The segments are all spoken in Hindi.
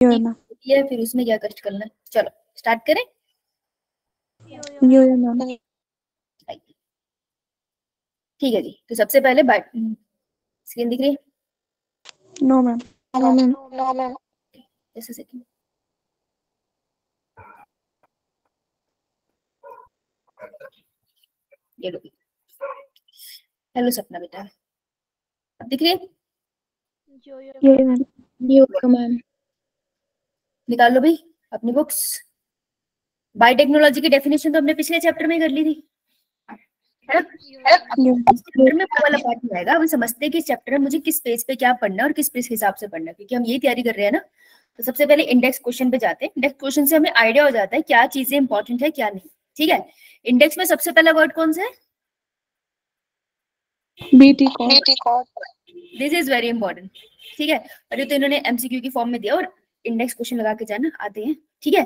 है, फिर उसमें क्या कष्ट करना है। चलो स्टार्ट करें। मैम। ठीक है जी, तो सबसे पहले स्क्रीन दिख रही है? No ma'am. No ma'am. जैसे सेकंड ये लो। हेलो सपना बेटा, अब दिख रही है? मैम। निकाल लो भाई अपनी बुक्स। बायोटेक्नोलॉजी की डेफिनेशन तो हमने पिछले चैप्टर में कर ली थी, है ना? चैप्टर में वो वाला पार्ट नहीं आएगा। हम समझते हैं कि चैप्टर में मुझे किस पेज पे क्या पढ़ना है और किस पेज के हिसाब से पढ़ना है, क्योंकि हम ये तैयारी कर रहे हैं ना। तो सबसे पहले इंडेक्स क्वेश्चन पे जाते हैं। इंडेक्स क्वेश्चन से हमें आइडिया हो जाता है क्या चीजें इंपॉर्टेंट है क्या नहीं। ठीक है, इंडेक्स में सबसे पहला वर्ड कौन सा है? BT cord. This is very important. ठीक है, और ये तो इन्होंने एमसीक्यू की फॉर्म में दिया और इंडेक्स क्वेश्चन लगा के जाना आते हैं। ठीक है,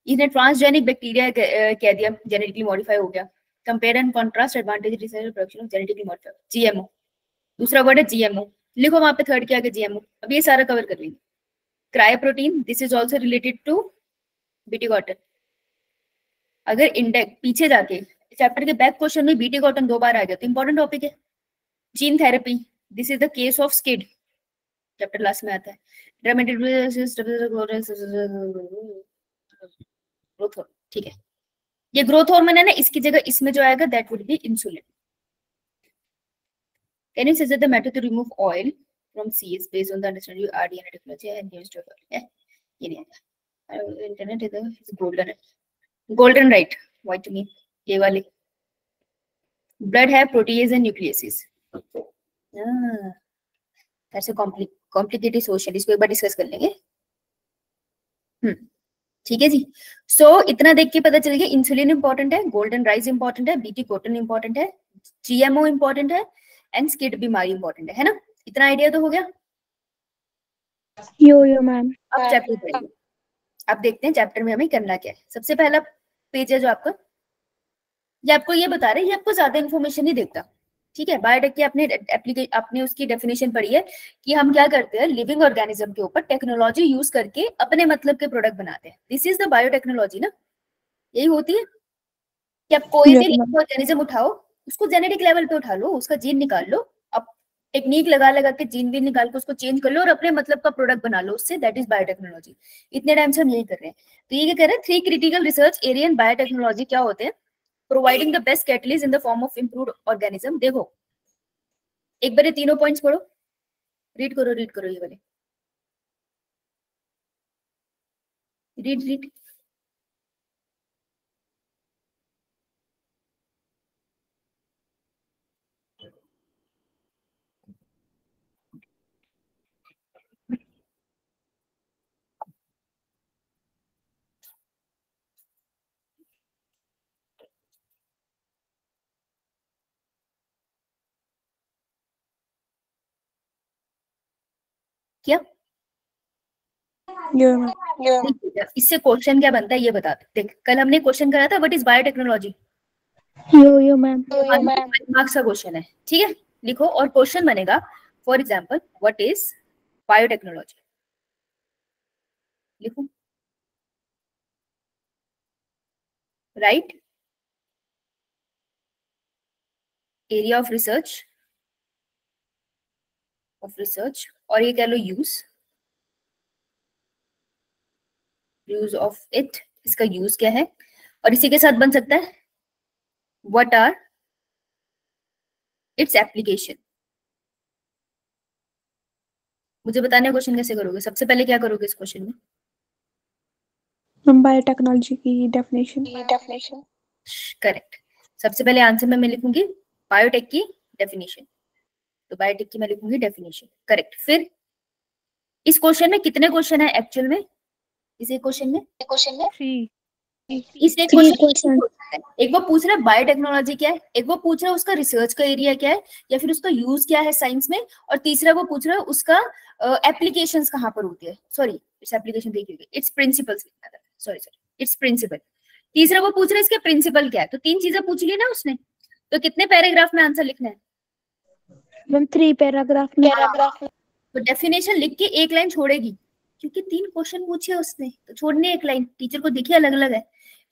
इसने ट्रांसजेनिक बैक्टीरिया कह दिया, जेनेटिकली मॉडिफाई हो गया। Compare and contrast advantage research production of genetically modified, GMO. दूसरा वर्ड है जीएमओ, लिखो वहां पे थर्ड के आगे जीएमओ। अब ये सारा कवर कर लेंगे। Cryoprotein, this is also related to BT cotton. अगर इंडेक्स पीछे जाके चैप्टर के बैक क्वेश्चन में बीटी कॉटन 2 बार आ गया तो इंपॉर्टेंट टॉपिक है। Gene therapy, this is the case of SCID, chapter last में आता है। ग्रोथ हार्मोन, ठीक है, ये ग्रोथ हार्मोन है ना, इसकी जगह इसमें जो आएगा that would be insulin. Can you suggest the method to remove oil from seeds based on the understanding of RDNA technology and used to ये नहीं आता। Internet is golden, golden right, white to me, ये वाले। ब्लड है प्रोटीज एंड न्यूक्लियसिस। ऐसे कॉम्प्लिकेटेड सोशल, इसको एक बार डिस्कस कर लेंगे। ठीक है जी। इतना देख के पता चल गया इंसुलिन इंपॉर्टेंट है, गोल्डन राइस इंपॉर्टेंट है, बीटी कॉटन इंपॉर्टेंट है, जीएमओ इंपॉर्टेंट है एंड स्किड बीमारी इंपॉर्टेंट है ना? इतना आइडिया तो हो गया। मैम। अब चैप्टर पढ़िए। अब देखते हैं चैप्टर में हमें करना क्या है। सबसे पहला पेज है जो आपका, ये आपको ये बता रहे हैं, ये आपको ज्यादा इन्फॉर्मेशन नहीं देता। ठीक है, बायोटेक की आपने उसकी डेफिनेशन पढ़ी है कि हम क्या करते हैं, लिविंग ऑर्गेनिज्म के ऊपर टेक्नोलॉजी यूज करके अपने मतलब के प्रोडक्ट बनाते हैं। दिस इज द बायोटेक्नोलॉजी ना, यही होती है कि आप कोई भी लिविंग ऑर्गेनिज्म उठाओ, उसको जेनेटिक लेवल पे उठा लो, उसका जीन निकाल लो, अब टेक्निक लगा लगा के जीन भी निकाल के उसको चेंज कर लो और अपने मतलब का प्रोडक्ट बना लो उससे, दैट इज बायोटेक्नोलॉजी। इतने टाइम से हम यही कर रहे हैं। तो ये क्या कर रहे हैं, 3 critical research area in biotechnology क्या होते हैं? Providing the best catalyst in the form of improved organism. देखो एक बार ये तीनों पॉइंट्स पढ़ो, रीड करो ये वाले, रीड। क्या इससे क्वेश्चन क्या बनता है ये बता दे। देख कल हमने क्वेश्चन करा था what is biotechnology, ma'am. Marks का क्वेश्चन है। ठीक है, लिखो और क्वेश्चन बनेगा for example what is biotechnology, लिखो। राइट, एरिया ऑफ रिसर्च और ये कह लो यूज ऑफ इट, इसका यूज क्या है। और इसी के साथ बन सकता है व्हाट आर इट्स एप्लीकेशन। मुझे बताने क्वेश्चन कैसे करोगे, सबसे पहले क्या करोगे इस क्वेश्चन में? बायोटेक्नोलॉजी की डेफिनेशन। करेक्ट, सबसे पहले आंसर में मैं लिखूंगी बायोटेक की डेफिनेशन, तो बायोटेक की मैं लिखूंगी डेफिनेशन। करेक्ट, फिर इस क्वेश्चन में कितने क्वेश्चन है एक्चुअल में? इस क्वेश्चन में इस क्वेश्चन एक वो पूछ रहा है बायोटेक्नोलॉजी क्या है, एक वो पूछ रहा है उसका रिसर्च का एरिया क्या है या फिर उसका यूज क्या है साइंस में, और तीसरा वो पूछ रहा है उसका एप्लीकेशंस कहाँ पर होती है। सॉरी इट्स एप्लीकेशन देखिए, it's principles, sorry it's principle. तीसरा वो पूछ रहा है इसके प्रिंसिपल क्या है। तो 3 चीजें पूछ ली ना उसने, तो कितने पैराग्राफ में आंसर लिखना है? मैम 3 पैराग्राफ में। तो डेफिनेशन लिख के एक लाइन छोड़ेगी क्योंकि 3 क्वेश्चन पूछे उसने, तो छोड़ने एक लाइन, टीचर को देखिए अलग अलग है।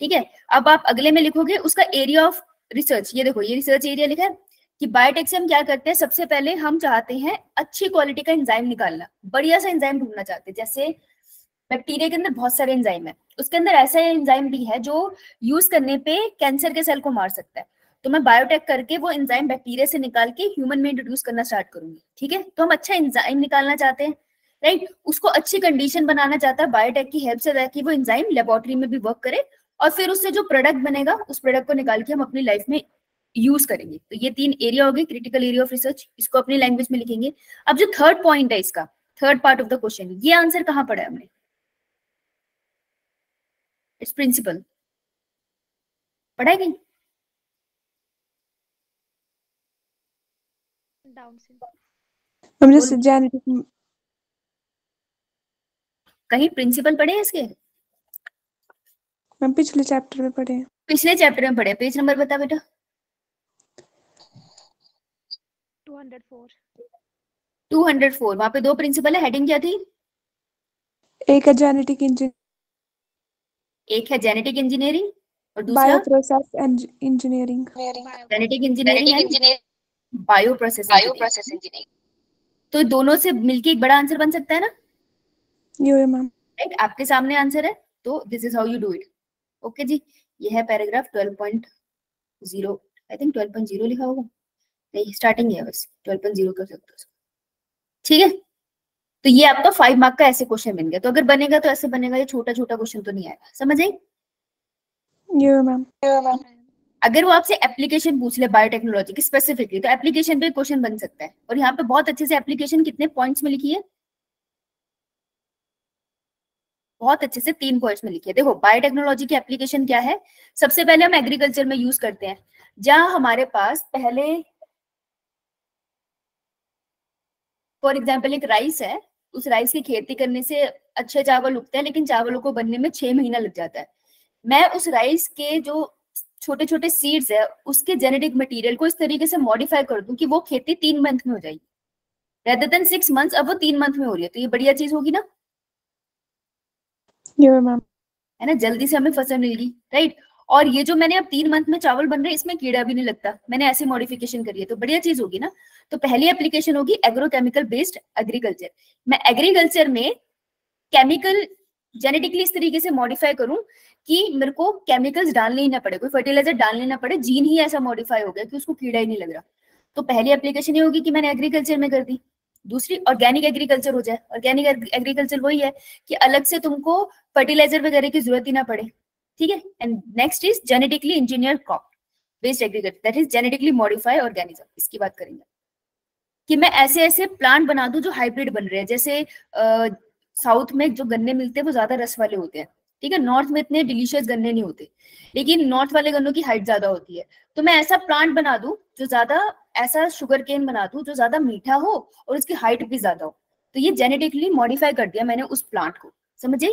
ठीक है, अब आप अगले में लिखोगे उसका एरिया ऑफ रिसर्च। ये देखो, ये रिसर्च एरिया लिखा है कि बायोटेक से हम क्या करते हैं, सबसे पहले हम चाहते हैं अच्छी क्वालिटी का एंजाइम निकालना, बढ़िया सा एंजाइम ढूंढना चाहते हैं। जैसे बैक्टीरिया के अंदर बहुत सारे एंजाइम है, उसके अंदर ऐसा एंजाइम भी है जो यूज करने पे कैंसर के सेल को मार सकता है। तो मैं बायोटेक करके वो एंजाइम बैक्टीरिया से निकाल के ह्यूमन में इंट्रोड्यूस करना स्टार्ट करूंगी। ठीक है, तो हम अच्छा एंजाइम निकालना चाहते हैं, राइट। उसको अच्छी कंडीशन बनाना चाहता है बायोटेक की हेल्प से, ताकि वो एंजाइम लेबोरेटरी में भी वर्क करे, और फिर उससे जो प्रोडक्ट बनेगा उस प्रोडक्ट को निकाल के हम अपनी लाइफ में यूज करेंगे। तो ये 3 एरिया हो गए, क्रिटिकल एरिया ऑफ रिसर्च, इसको अपनी लैंग्वेज में लिखेंगे। अब जो थर्ड पॉइंट है इसका, third part of the question, ये आंसर कहाँ पढ़ा है हमने? इट्स प्रिंसिपल पढ़ा है कहीं? डाउन से मैम जैसे जेनेटिक कहीं प्रिंसिपल पढ़े हैं इसके? मैम पिछले चैप्टर में पढ़े हैं। पिछले चैप्टर में पढ़े। पेज नंबर बता बेटा। 204 204। वहां पे 2 प्रिंसिपल है, हेडिंग क्या थी? एक है जेनेटिक इंजीनियरिंग, एक है जेनेटिक इंजीनियरिंग और दूसरा bioprocess engineering. Genetic engineering, bio process engineering. तो दोनों से मिलके एक बड़ा आंसर बन सकता है ना? यो मैम। राइट, आपके सामने आंसर है, तो this is how you do it. Okay जी, ये है पैराग्राफ 12.0, आई थिंक 12.0 लिखा होगा, नहीं स्टार्टिंग है बस, 12.0 कर सकते हो। ठीक है, तो ये आपका 5 मार्क का ऐसे क्वेश्चन बन गया। तो अगर बनेगा तो ऐसे बनेगा, ये छोटा छोटा क्वेश्चन तो नहीं आएगा, समझ आई? यो मैम। अगर वो आपसे एप्लीकेशन पूछ ले बायोटेक्नोलॉजी की स्पेसिफिकली, तो एप्लीकेशन पे क्वेश्चन बन सकता है। और यहाँ पे बहुत अच्छे से एप्लीकेशन कितने पॉइंट्स में लिखी है, बहुत अच्छे से 3 पॉइंट्स में लिखी है। देखो बायोटेक्नोलॉजी की एप्लीकेशन क्या है, सबसे पहले हम एग्रीकल्चर में यूज करते हैं, जहां हमारे पास पहले फॉर एग्जाम्पल एक राइस है, उस राइस की खेती करने से अच्छे चावल उगते हैं, लेकिन चावलों को बनने में 6 महीना लग जाता है। मैं उस राइस के जो छोटे छोटे सीड्स है, उसके जेनेटिक मटेरियल को इस तरीके से मॉडिफाई कर दूं कि वो खेती 3 मंथ में हो जाएगी, रेदर देन 6 मंथ्स। अब वो 3 मंथ में हो रही है, तो ये बढ़िया चीज होगी ना? यो मैम। है ना, जल्दी से हमें फसल मिल गई, राइट। और ये जो मैंने अब 3 मंथ में चावल बन रहे हैं, इसमें कीड़ा भी नहीं लगता, मैंने ऐसी मॉडिफिकेशन करी है, तो बढ़िया चीज होगी ना। तो पहली एप्लीकेशन होगी एग्रोकेमिकल बेस्ड एग्रीकल्चर। मैं एग्रीकल्चर में केमिकल जेनेटिकली इस तरीके से मॉडिफाई करूं कि मेरे को केमिकल्स डालने ही ना पड़े, कोई फर्टिलाइजर डालने ना पड़े, जीन ही ऐसा मॉडिफाई हो गया कि उसको कीड़ा ही नहीं लग रहा। तो पहली एप्लीकेशन ये होगी कि मैंने एग्रीकल्चर में कर दी। दूसरी ऑर्गेनिक एग्रीकल्चर हो जाए। ऑर्गेनिक एग्रीकल्चर वही है कि अलग से तुमको फर्टिलाइजर वगैरह की जरूरत ही ना पड़े। ठीक है, and next is genetically engineer crop based agriculture, that is genetically modify organism. इसकी बात करेंगे कि मैं ऐसे ऐसे प्लांट बना दूं जो हाइब्रिड बन रहे हैं। जैसे साउथ में जो गन्ने मिलते हैं वो ज्यादा रस वाले होते हैं, ठीक है, नॉर्थ में इतने डिलीशियस गन्ने नहीं होते, लेकिन नॉर्थ वाले गन्नों की हाइट ज्यादा होती है। तो मैं ऐसा प्लांट बना दूं जो ज्यादा, ऐसा शुगर केन बना दूं जो ज्यादा मीठा हो और उसकी हाइट भी ज्यादा हो। तो ये जेनेटिकली मॉडिफाई कर दिया मैंने उस प्लांट को, समझे?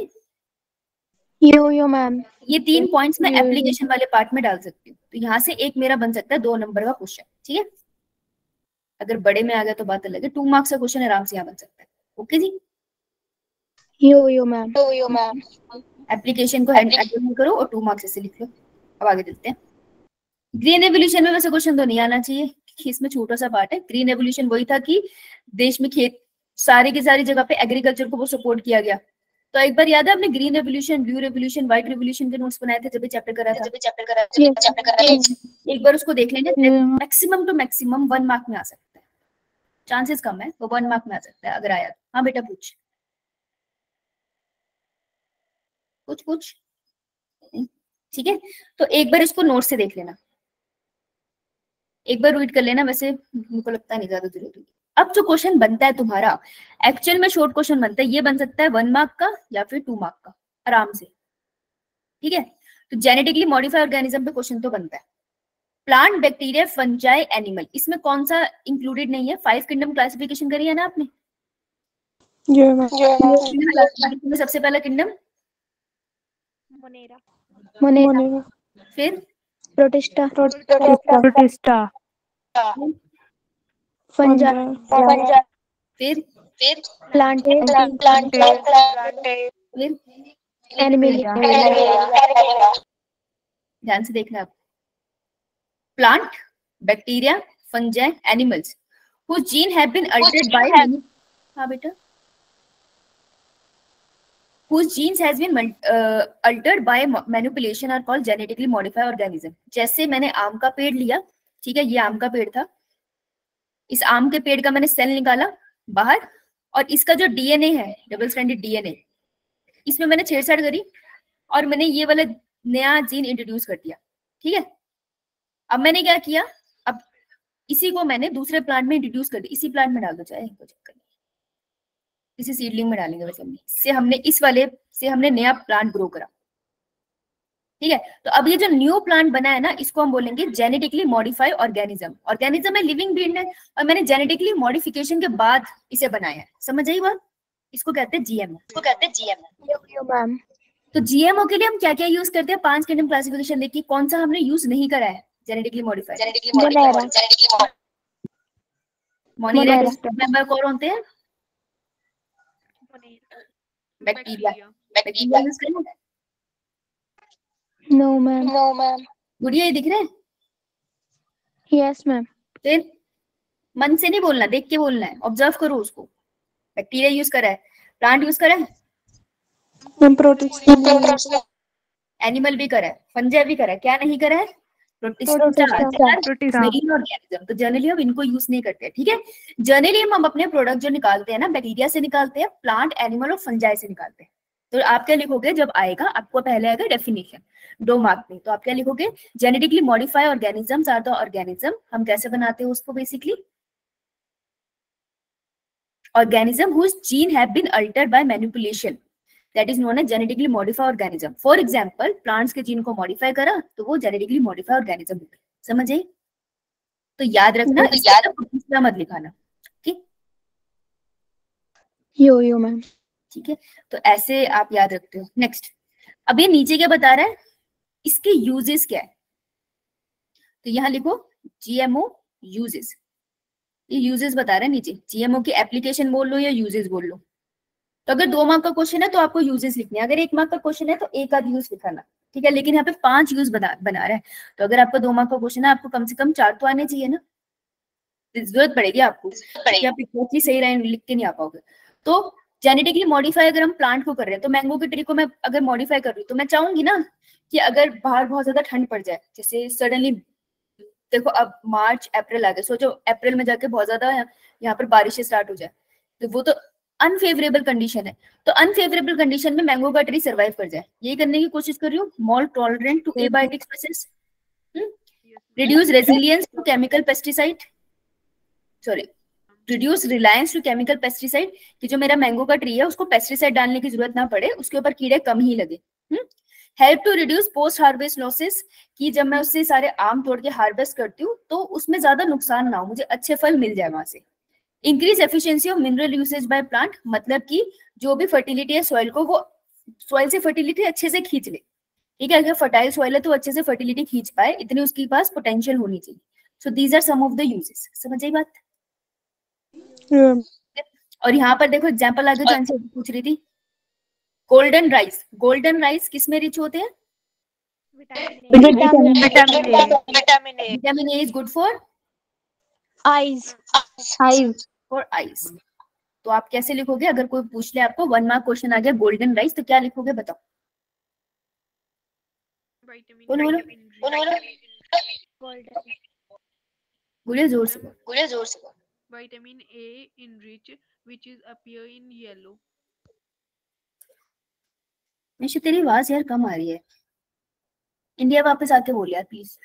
यो मैम। ये 3 पॉइंट्स मैं एप्लीकेशन वाले पार्ट में डाल सकती हूँ। तो यहाँ से एक मेरा बन सकता है 2 नंबर का क्वेश्चन। ठीक है, अगर बड़े में आ गया तो बात अलग है, 2 मार्क्स का क्वेश्चन आराम से यहाँ बन सकता है। ओके जी, यो मैम। एप्लीकेशन को हैंडल करो और 2 मार्क्स ऐसे लिख लो। अब आगे चलते हैं। ग्रीन एवोल्यूशन में वैसे क्वेश्चन तो नहीं आना चाहिए, इसमें छोटा सा पार्ट है। ग्रीन एवोल्यूशन वही था कि देश में खेत सारी की सारी जगह पे एग्रीकल्चर को वो सपोर्ट किया गया। तो एक बार याद है आपने green revolution, blue revolution, white revolution के नोट्स बनाए थे जब भी चैप्टर करा था? एक बार उसको देख लेंगे। मैक्सिमम टू मैक्सिमम 1 मार्क में आ सकता है, चांसेस कम है, वो 1 मार्क में आ सकता है अगर आया। हाँ बेटा पूछ, कुछ ठीक है, तो एक बार इसको नोट से देख लेना, एक बार रीड कर लेना। वैसे मुझको लगता नहीं ज्यादा जरूरत होगी। अब जो क्वेश्चन बनता है तुम्हारा, एक्चुअल में शॉर्ट क्वेश्चन बनता है, ये बन सकता है 1 मार्क का या फिर 2 मार्क का आराम से। ठीक है, तो जेनेटिकली मॉडिफाइड ऑर्गेनिज्म पे क्वेश्चन तो बनता है। प्लांट, बैक्टीरिया, फंजाई, एनिमल, इसमें कौन सा इंक्लूडेड नहीं है? 5 किंगडम क्लासिफिकेशन करी है ना आपने? यो मैम। सबसे पहला किंगडम मोनेरा, फिर प्रोटिस्टा, प्रोटिस्टा, फंजा, फिर Plant. फिर Animalia. ध्यान से देखना आप। Plant, bacteria, fungi, animals whose gene have been altered by हाँ बेटा, whose genes has been altered by manipulation are called genetically modified organism। जैसे मैंने आम का पेड़ लिया, ठीक है, ये आम का पेड़ था, इस आम के पेड़ का मैंने सेल निकाला बाहर, और इसका जो डीएनए है, डबल स्ट्रैंडेड डीएनए, इसमें मैंने छेड़छाड़ करी और मैंने ये वाला नया जीन इंट्रोड्यूस कर दिया, ठीक है। अब मैंने क्या किया, अब इसी को मैंने दूसरे प्लांट में इंट्रोड्यूस कर दिया, इसी प्लांट में डाल दो चाहे, इसी सीडलिंग में डालेंगे वैसे हमने, इससे हमने इस वाले से हमने नया प्लांट ग्रो करा, ठीक है। तो अब ये जो न्यू प्लांट बना है ना, इसको हम बोलेंगे जेनेटिकली मॉडिफाइड ऑर्गेनिज्म। ऑर्गेनिज्म है, लिविंग बीइंग है, और मैंने जेनेटिकली मॉडिफिकेशन के बाद इसे बनाया है, समझ आई बात। इसको कहते हैं जीएमओ। मैम। तो जीएमओ के लिए हम क्या क्या यूज करते हैं, 5 किंगडम क्लासिफिकेशन देखिए, कौन सा हमने यूज नहीं करा है जेनेटिकली मॉडिफाइड। मोनेरा मेंबर कौन होते हैं, बैक्टीरिया। बैक्टीरिया यूज करें, नो मैम। गुड़िया ये दिख रहे हैं, यस मैम। फिर मन से नहीं बोलना, देख के बोलना है, ऑब्जर्व करो उसको। बैक्टीरिया यूज करा है, प्लांट यूज करा है, प्रोटिस्ट, एनिमल भी करा है, फंजाई भी करा है, क्या नहीं करा है, मेरीन ऑर्गेनिज्म। तो जनरली हम इनको यूज नहीं करते, ठीक है। जनरली हम अपने प्रोडक्ट जो निकालते हैं ना, बैक्टीरिया से निकालते हैं, प्लांट, एनिमल और फंजाई से निकालते हैं। तो आप क्या लिखोगे, जब आएगा आपको पहले आएगा डेफिनेशन 2 मार्क में, तो आप क्या लिखोगे, genetically modified organisms are the organism. हम कैसे बनाते हैं उसको, basically organism whose gene have been altered by manipulation, that is known as genetically modified organism. For example, plants के जीन को मॉडिफाई करा तो वो जेनेटिकली मॉडिफाइड ऑर्गेनिज्म हो गए, समझ आई। तो याद रखना, दूसरा मत लिखाना, ठीक। यो मैम। ठीक है, तो ऐसे आप याद रखते हो। नेक्स्ट, अब ये नीचे क्या बता रहा है, इसके यूजेस क्या है, तो यहाँ लिखो जीएमओ यूजेस। ये यूजेस बता रहा है नीचे, जीएमओ की एप्लीकेशन बोल लो या यूजेस बोल लो। तो अगर 2 मार्क का क्वेश्चन है तो आपको यूजेस लिखने हैं, अगर 1 मार्क का क्वेश्चन है तो एक आध यूज लिखाना, ठीक है। लेकिन यहाँ पे 5 यूज बना रहा है, तो अगर आपका 2 मार्क का क्वेश्चन है, आपको कम से कम 4 तो आने चाहिए ना, जरूरत पड़ेगी आपको, आप सही लाइन लिख के नहीं आ पाओगे। तो जेनेटिकली मॉडिफाई अगर हम प्लांट को कर रहे हैं, तो मैंगो के ट्री को मैं अगर मॉडिफाई कर रही हूँ, तो मैं चाहूंगी ना कि अगर बाहर बहुत ज्यादा ठंड पड़ जाए, जैसे सडनली देखो अब मार्च अप्रैल आ गए, सोचो अप्रैल में जाके बहुत ज्यादा यहाँ पर बारिशें स्टार्ट हो जाए, तो वो तो अनफेवरेबल कंडीशन है। तो अनफेवरेबल कंडीशन में मैंगो का ट्री सर्वाइव कर जाए, यही करने की कोशिश कर रही हूँ। Mould tolerant to abiotic species, reduce resilience to chemical pesticide, sorry reduce reliance to chemical pesticide, कि जो मेरा मैंगो का ट्री है उसको पेस्टिसाइड डालने की जरूरत ना पड़े, उसके ऊपर कीड़े कम ही लगे। Help to reduce post harvest losses, कि जब मैं उससे सारे आम तोड़ के हार्वेस्ट करती हूँ तो उसमें ज्यादा नुकसान ना हो, मुझे अच्छे फल मिल जाए वहां से। Increase efficiency of mineral usage by plant, मतलब कि जो भी फर्टिलिटी है सॉइल को, वो सॉइल से फर्टिलिटी अच्छे से खींच ले, ठीक है। अगर फर्टाइल सॉइल है तो अच्छे से फर्टिलिटी खींच पाए, इतनी उसके पास पोटेंशियल होनी चाहिए। So these are some of the uses, समझ आई बात। और यहाँ पर देखो एग्जांपल आगे जो आंसर पूछ रही थी, गोल्डन राइस। गोल्डन राइस किस में रिच होते हैं, vitamin A is good for eyes. For eyes. तो आप कैसे लिखोगे, अगर कोई पूछ ले आपको 1 मार्क क्वेश्चन आ गया गोल्डन राइस, तो क्या लिखोगे बताओ, बोलो जोर से। Vitamin A enrich, which is appear in yellow. Nishu तेरी आवाज यार कम आ रही है, इंडिया वापस आके बोल यार please.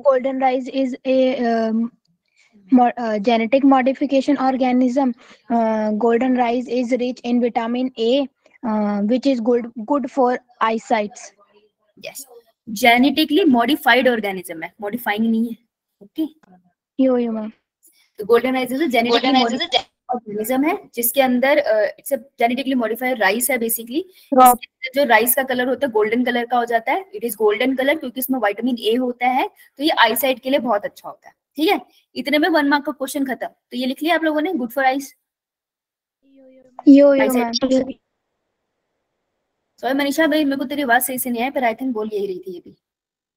Golden rice is a genetic modification organism. Golden rice is rich in vitamin A, which is good for eyesight. Yes, genetically modified organism है, मॉडिफाइंग नहीं है, ओके। यो मैम। तो golden rice is genetically modified organism है, जिसके अंदर it's a genetically modified rice है बेसिकली। जो राइस का कलर होता है गोल्डन कलर का हो जाता है, इट इज गोल्डन कलर क्योंकि इसमें विटामिन ए होता है, तो ये आईसाइट के लिए बहुत अच्छा होता है, ठीक है, इतने में 1 मार्क का क्वेश्चन खत्म। तो ये लिख लिया आप लोगों ने, good for ice. Yo ma'am. Sorry Manisha भाई, मेरे को तेरी आवाज सही से नहीं आई, पर आई थिंक बोल यही रही थी ये भी।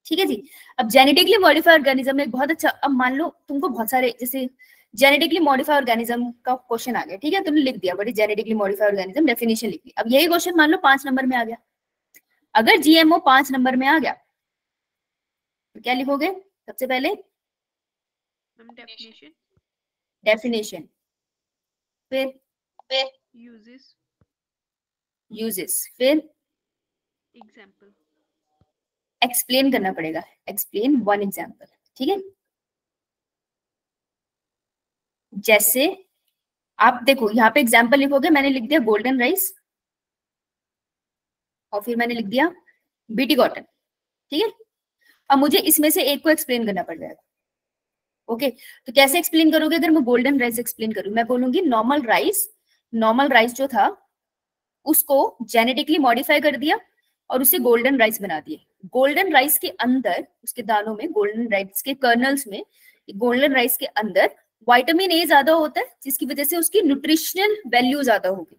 ठीक है जी। अब जेनेटिकली मॉडिफाइड ऑर्गेनिज्म में बहुत अच्छा, अब मान लो तुमको बहुत सारे जैसे जेनेटिकली मॉडिफाइड ऑर्गेनिज्म का क्वेश्चन आ गया, ठीक है, तुमने लिख दिया बड़ी जेनेटिकली मॉडिफाइड ऑर्गेनिज्म डेफिनेशन लिख ली। अब यही क्वेश्चन मान लो 5 नंबर में आ गया, अगर जीएमओ 5 नंबर में आ गया तो क्या लिखोगे सबसे पहले? डेफिनेशन, डेफिनेशन, फिर यूजेस, यूजेस, फिर एग्जांपल, एक्सप्लेन करना पड़ेगा, एक्सप्लेन वन एग्जांपल। ठीक है, जैसे आप देखो यहाँ पे एग्जांपल लिखोगे, मैंने लिख दिया गोल्डन राइस और फिर मैंने लिख दिया बीटी कॉटन। ठीक है, अब मुझे इसमें से एक को एक्सप्लेन करना पड़ जाएगा। ओके, तो कैसे एक्सप्लेन करोगे? अगर मैं गोल्डन राइस एक्सप्लेन करूँ, मैं बोलूंगी नॉर्मल राइस जो था उसको जेनेटिकली मॉडिफाई कर दिया और उसे गोल्डन राइस बना दिए। गोल्डन राइस के अंदर, उसके दानों में, गोल्डन राइस के कर्नल्स में, गोल्डन राइस के अंदर विटामिन ए ज्यादा होता है, जिसकी वजह से उसकी न्यूट्रिशनल वैल्यू ज्यादा होगी।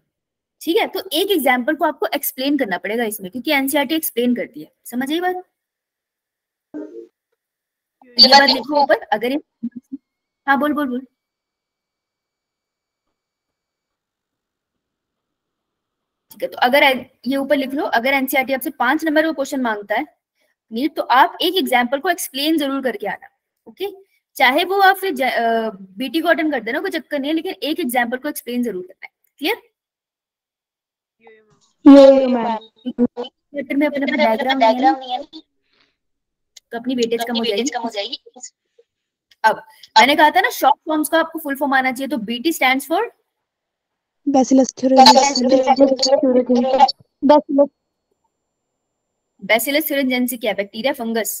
ठीक है, तो एक एग्जाम्पल को आपको एक्सप्लेन करना पड़ेगा इसमें, क्योंकि एनसीईआरटी एक्सप्लेन करती है। समझ आई बात? ये बात लिखो ऊपर। अगर हाँ बोल बोल बोल। ठीक है, तो अगर ये ऊपर लिख लो, अगर एनसीईआरटी आपसे 5 नंबर का क्वेश्चन मांगता है नीट, तो आप एक एग्जाम्पल को एक्सप्लेन जरूर करके आना। ओके, चाहे वो आप फिर बीटी कॉटन कर देना, कोई चक्कर नहीं है, लेकिन एक एग्जाम्पल को एक्सप्लेन जरूर करना है। क्लियर? यो मैम। थिएटर में अपने डायग्राम नहीं है तो अपनी वेटेज कम हो जाएगी। अब मैंने कहा था ना शॉर्ट फॉर्म्स का आपको फुल फॉर्म आना चाहिए, तो BT stands for Bacillus thuringiensis. Bacillus thuringiensis। क्या bacteria, fungus?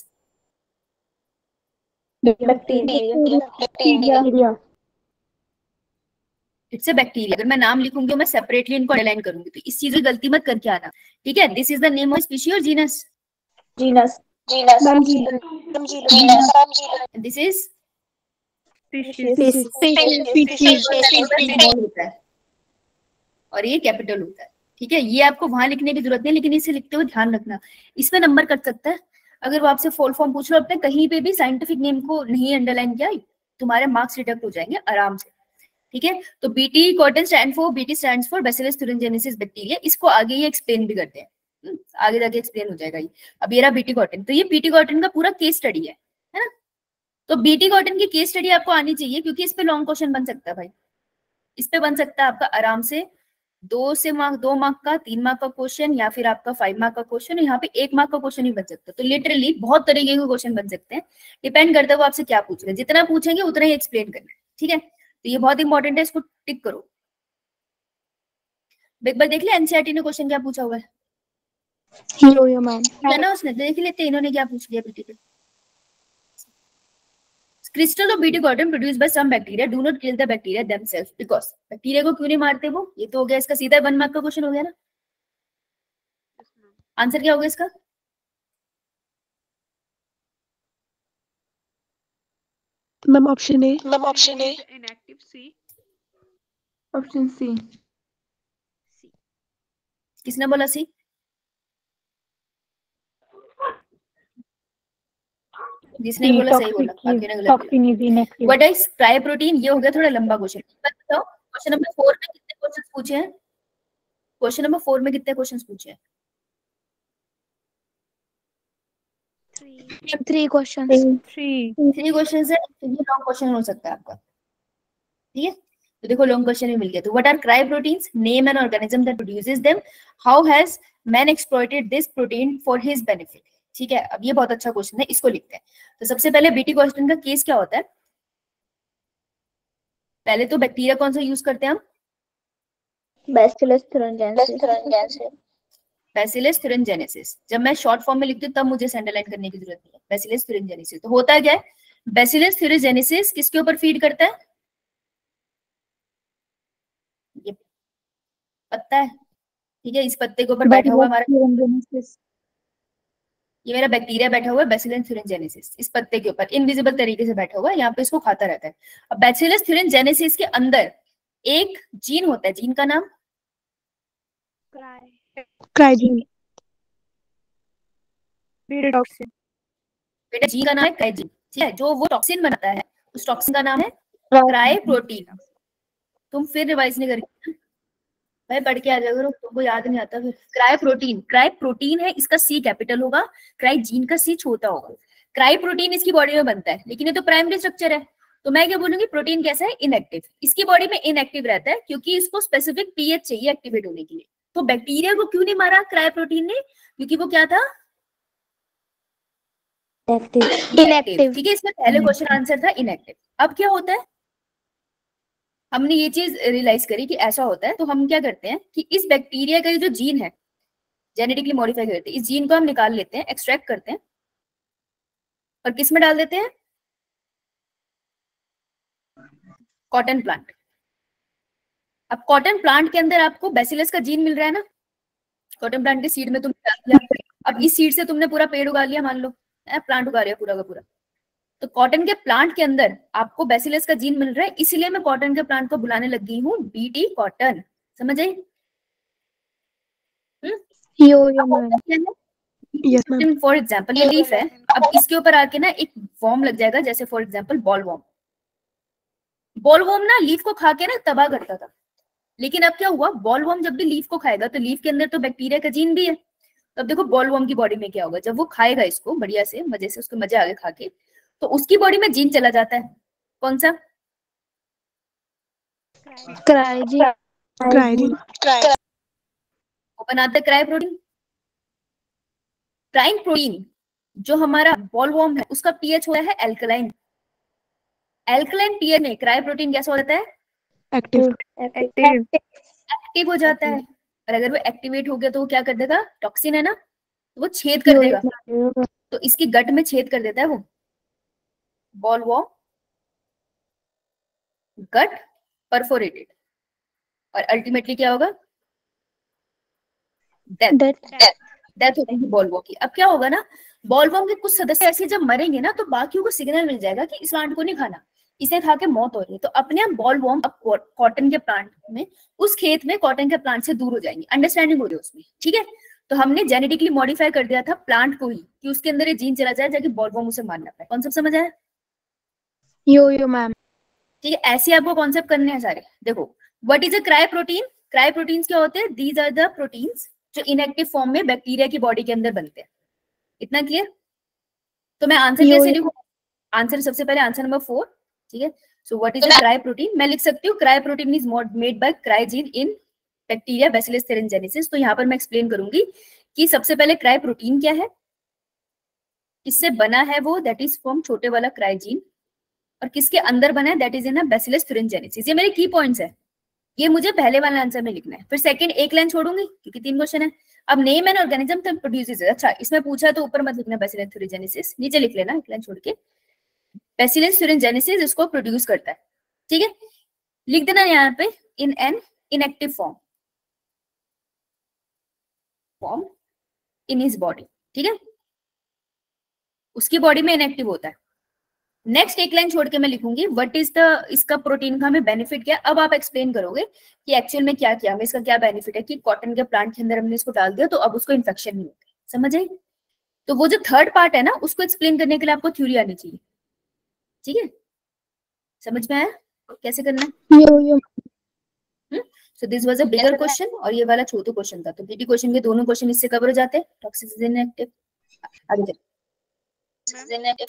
Bacteria. It's a bacteria. अगर मैं नाम लिखूंगी, मैं सेपरेटली इनको अंडरलाइन करूंगी, तो इस चीज की गलती मत करके आना। ठीक है, this is the name of species और जीनस? जीनस। दिस इज होता है और ये कैपिटल होता है। ठीक है, ये आपको वहां लिखने की जरूरत नहीं, लेकिन इसे लिखते हुए ध्यान रखना, इसमें नंबर कट सकता है। अगर वो आपसे फुल फॉर्म पूछ लो, अपने कहीं पे भी साइंटिफिक नेम को नहीं अंडरलाइन किया, तुम्हारे मार्क्स डिडक्ट हो जाएंगे आराम से। ठीक है, तो BT cotton BT stands for bacillus thuringiensis bacteria. इसको आगे ये एक्सप्लेन भी करते हैं, आगे जाके एक्सप्लेन हो जाएगा ये। अब ये रहा बीटी कॉटन, तो ये बीटी कॉटन का पूरा केस स्टडी है ना? तो बीटी कॉटन की केस स्टडी आपको आनी चाहिए, क्योंकि इस पे लॉन्ग क्वेश्चन बन सकता है भाई। इस पे बन सकता है आपका आराम से 2 मार्क का, 3 मार्क का क्वेश्चन, या फिर आपका 5 मार्क का क्वेश्चन। यहाँ पे 1 मार्क का क्वेश्चन ही बन सकता है। तो लिटरली बहुत तरीके के क्वेश्चन बन सकते हैं, डिपेंड करता है वो आपसे क्या पूछ रहे हैं। जितना पूछेंगे उतना ही एक्सप्लेन करना है। ठीक है, तो ये बहुत इंपॉर्टेंट है, इसको टिक करो। एक बार देख ले एनसीईआरटी ने क्वेश्चन क्या पूछा हुआ है। यो मैम। है ना, उसने देख लेते इन्होंने क्या पूछ लिया बीटी पे। Crystals of beta cotton produced by some bacteria do not kill the bacteria themselves because bacteria को क्यों नहीं मारते वो? ये तो हो गया इसका सीधा 1 मार्क का क्वेश्चन हो गया ना। आंसर क्या होगा इसका? Ma'am option A. Inactive, C. Option C. किसने बोला सी? जिसने बोला सही बोला, बाकी ने गलत बोला। What is try protein? ये हो गया थोड़ा लंबा क्वेश्चन। बताओ क्वेश्चन नंबर 4 में कितने क्वेश्चंस पूछे हैं? क्वेश्चन नंबर 4 में कितने क्वेश्चंस पूछे हैं? 3 क्वेश्चंस। 3 क्वेश्चंस है, तो ये लॉन्ग क्वेश्चन हो सकता है आपका। ठीक है, तो देखो लॉन्ग क्वेश्चन भी मिल गया। तो what are cry proteins? Name an organism that produces them. How has man exploited this protein for his benefit? ठीक है, अब ये बहुत अच्छा क्वेश्चन है, इसको लिखते हैं। तो सबसे पहले बीटी क्वेश्चन का केस क्या होता है? पहले तो बैक्टीरिया कौन सा यूज करते हैं हम? Bacillus thuringiensis। Bacillus thuringiensis। जब मैं शॉर्ट फॉर्म में लिखती हूँ तब मुझे अंडरलाइन करने की जरूरत नहीं है। Bacillus thuringiensis। तो होता क्या है? बैसिलस thuringiensis किसके ऊपर फीड करता है? ये पत्ता है। ठीक है, इस पत्ते के ऊपर बैठा हुआ हमारा ये मेरा बैक्टीरिया बैठा हुआ है बैसिलस thuringiensis इस पत्ते के ऊपर इनविजिबल तरीके से बैठा हुआ है, यहाँ पे इसको खाता रहता है। अब बैसिलस thuringiensis के अंदर एक जीन होता है, जीन का नाम क्राइजीन। बेटा जीन का नाम है क्राइजीन, ठीक है। जो वो टॉक्सिन बनाता है उस टॉक्सिन का नाम है क्राई प्रोटीन। तुम फिर रिवाइज नहीं करेगी भाई, पढ़ के आ जाओ करो, तुमको याद नहीं आता फिर। क्राई प्रोटीन है, इसका सी कैपिटल होगा, क्राइजीन का सी छोटा होगा। क्राई प्रोटीन इसकी बॉडी में बनता है, लेकिन ये तो प्राइमरी स्ट्रक्चर है, तो मैं क्या बोलूंगी प्रोटीन कैसा है, इनएक्टिव। इसकी बॉडी में इनएक्टिव रहता है क्योंकि इसको स्पेसिफिक पीएच चाहिए एक्टिवेट होने के लिए। तो बैक्टीरिया को क्यों नहीं मारा क्राई प्रोटीन ने, क्योंकि वो क्या था, इनएक्टिव। ठीक है, इसमें पहले क्वेश्चन आंसर था इनएक्टिव। अब क्या होता है, हमने ये चीज रियलाइज करी कि ऐसा होता है, तो हम क्या करते हैं कि इस बैक्टीरिया का जो जीन है जेनेटिकली मॉडिफाई करते हैं, इस जीन को हम निकाल लेते हैं, एक्सट्रैक्ट करते हैं और किस में डाल देते हैं, कॉटन प्लांट। अब कॉटन प्लांट के अंदर आपको बैसिलस का जीन मिल रहा है ना, कॉटन प्लांट के सीड में तुमने डाल दिया। अब इस सीड से तुमने पूरा पेड़ उगा लिया, मान लो प्लांट उगा रहे पूरा का पूरा, तो कॉटन के प्लांट के अंदर आपको बैसिलस का जीन मिल रहा है, इसलिए मैं कॉटन के प्लांट को बुलाने लग गई हूँ बीटी कॉटन। समझ आई? फॉर एग्जाम्पल ये लीफ है, अब इसके ऊपर आके ना एक वॉर्म लग जाएगा, जैसे for example ball warm. Ball warm ना लीफ को खा के ना तबाह करता था, लेकिन अब क्या हुआ, बॉल वॉर्म जब भी लीफ को खाएगा तो लीफ के अंदर तो बैक्टीरिया का जीन भी है। तो अब देखो बॉल वॉर्म की बॉडी में क्या होगा, जब वो खाएगा इसको बढ़िया से मजे से, उसको मजे आगे खा के, तो उसकी बॉडी में जीन चला जाता है, कौन सा, क्राइजीन। वो बनाता है क्राई प्रोटीन। क्राइन प्रोटीन जो हमारा बॉल वॉर्म है उसका पीएच होता है एल्कलाइन। एल्कलाइन पीएच में क्राई प्रोटीन कैसा हो जाता है, एक्टिव हो जाता है। और अगर वो एक्टिवेट हो गया तो वो क्या कर देगा, टॉक्सिन है ना, तो वो छेद कर देगा, तो इसकी गट में छेद कर देता है वो बॉल वॉर्म, गट परफोरेटेड, और अल्टीमेटली क्या होगा, डेथ हो जाएगी बॉल वॉर्म की। अब क्या होगा ना, बॉल वॉर्म के कुछ सदस्य ऐसे जब मरेंगे ना तो बाकियों को सिग्नल मिल जाएगा कि इस प्लांट को नहीं खाना, इसे खा के मौत हो रही है, तो अपने आप बॉल वॉर्म अब कॉटन के प्लांट में, उस खेत में कॉटन के प्लांट से दूर हो जाएंगे। अंडरस्टैंडिंग हो रही है उसमें, ठीक है। तो हमने जेनेटिकली मॉडिफाई कर दिया था प्लांट को ही कि उसके अंदर ये जीन चला जाए जाके बॉल वॉर्म उसे मारना पाए। कॉन्सेप्ट समझ आया? यो मैम। ठीक है, ऐसे आपको कॉन्सेप्ट करने हैं सारे। देखो what is a cry protein, cry proteins क्या होते हैं, दीज आर द प्रोटीन्स जो इनएक्टिव फॉर्म में बैक्टीरिया की बॉडी के अंदर बनते हैं। इतना क्लियर? तो मैं आंसर कैसे लिखूं, आंसर सबसे पहले आंसर नंबर 4, ठीक है। So what is a cry protein, मैं लिख सकती हूँ cry protein is made by क्राइजीन in bacteria bacillus thuringiensis। तो यहाँ पर मैं एक्सप्लेन करूंगी कि सबसे पहले क्राई प्रोटीन क्या है, किससे बना है वो, दैट इज फ्रॉम छोटे वाला क्राइजीन, और किसके अंदर बना है, that is in a bacillus thuringiensis। ये मेरे की पॉइंट्स है, ये मुझे पहले वाले आंसर में लिखना है। फिर सेकंड एक लाइन छोड़ूंगी क्योंकि 3 क्वेश्चन है। अब नेम एंड ऑर्गेनिज्म तक प्रोड्यूसेस, अच्छा इसमें पूछा तो ऊपर मत लिखना बैसिलस thuringiensis, नीचे लिख लेना एक लाइन छोड़ के, बैसिलस thuringiensis इसको प्रोड्यूस करता है, ठीक है। लिख देना यहाँ पे in an inactive form in his body, ठीक है, उसकी बॉडी में इनएक्टिव होता है। नेक्स्ट एक लाइन छोड़ के मैं लिखूंगी व्हाट इज द, इसका प्रोटीन का हमें बेनिफिट क्या। अब आप एक्सप्लेन करोगे कि एक्चुअल में क्या किया हमें, इसका क्या बेनिफिट है कि कॉटन के प्लांट के अंदर हमने इसको डाल दिया तो अब उसको इन्फेक्शन नहीं होता। समझ आई? तो वो जो थर्ड पार्ट है ना उसको एक्सप्लेन करने के लिए आपको थ्योरी आनी चाहिए, ठीक है। समझ में आया कैसे करना है? So this was a bigger question और ये वाला छोटा क्वेश्चन था, तो बीटी क्वेश्चन के दोनों क्वेश्चन इससे कवर हो जाते हैं। टॉक्सिसिटी इनएक्टिव, आगे चल।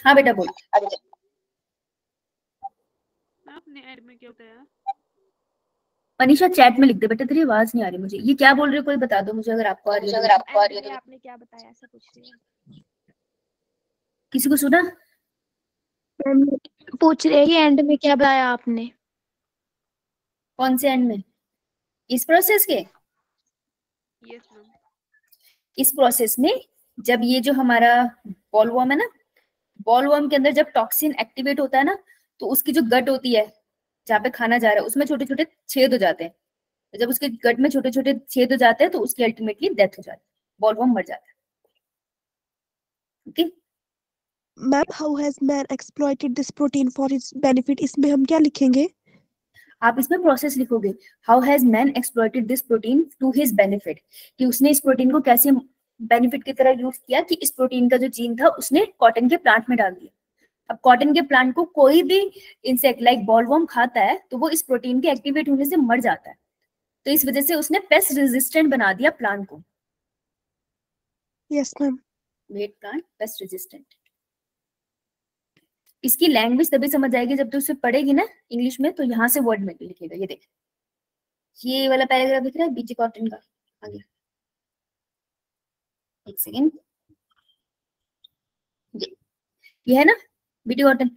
हाँ बेटा बोल, आगे चल। आपने ऐड में क्या बताया? मनीषा चैट में लिख दे बेटा, तेरी आवाज नहीं आ रही मुझे। ये क्या बोल रहे हो, कोई बता दो मुझे अगर आपको आ रही है तो। आपने क्या बताया ऐसा पूछ रही है, किसी को सुना? पूछ रहे हैं कि एंड में क्या बताया आपने। कौन से एंड में, इस प्रोसेस के? Yes ma'am. इस प्रोसेस में जब ये जो हमारा बॉल वॉर्म है ना, बॉल वॉर्म के अंदर जब टॉक्सिन एक्टिवेट होता है ना, तो उसकी जो गट होती है जहाँ पे खाना जा रहा है उसमें छोटे छोटे छेद हो जाते हैं। तो जब उसके गट में छोटे छोटे छेद हो जाते हैं तो उसकी अल्टीमेटली डेथ हो जाती है, बॉल वॉर्म मर जाता है। Okay ma'am how has man exploited this protein for his benefit, इसमें हम क्या लिखेंगे? आप इसमें प्रोसेस लिखोगे, how has man exploited this protein to his benefit, कि उसने इस प्रोटीन को कैसे बेनिफिट की तरह यूज किया, कि इस प्रोटीन का जो जीन था उसने कॉटन के प्लांट में डाल दिया। अब कॉटन के प्लांट को कोई भी इंसेक्ट लाइक बॉलवर्म खाता है तो वो इस प्रोटीन के एक्टिवेट होने से मर जाता है, तो इस वजह से उसने पेस्ट रेजिस्टेंट बना दिया प्लांट को। Yes ma'am. Made plant pest resistant. इसकी लैंग्वेज तभी समझ आएगी जब तू उसे पढ़ेगी ना इंग्लिश में, तो यहाँ से वर्ड में लिखेगा। ये देख, ये वाला पैराग्राफ दिख रहा है बीटी कॉटन का, आगे एक सेकेंड, ये है ना बीटी कॉटन।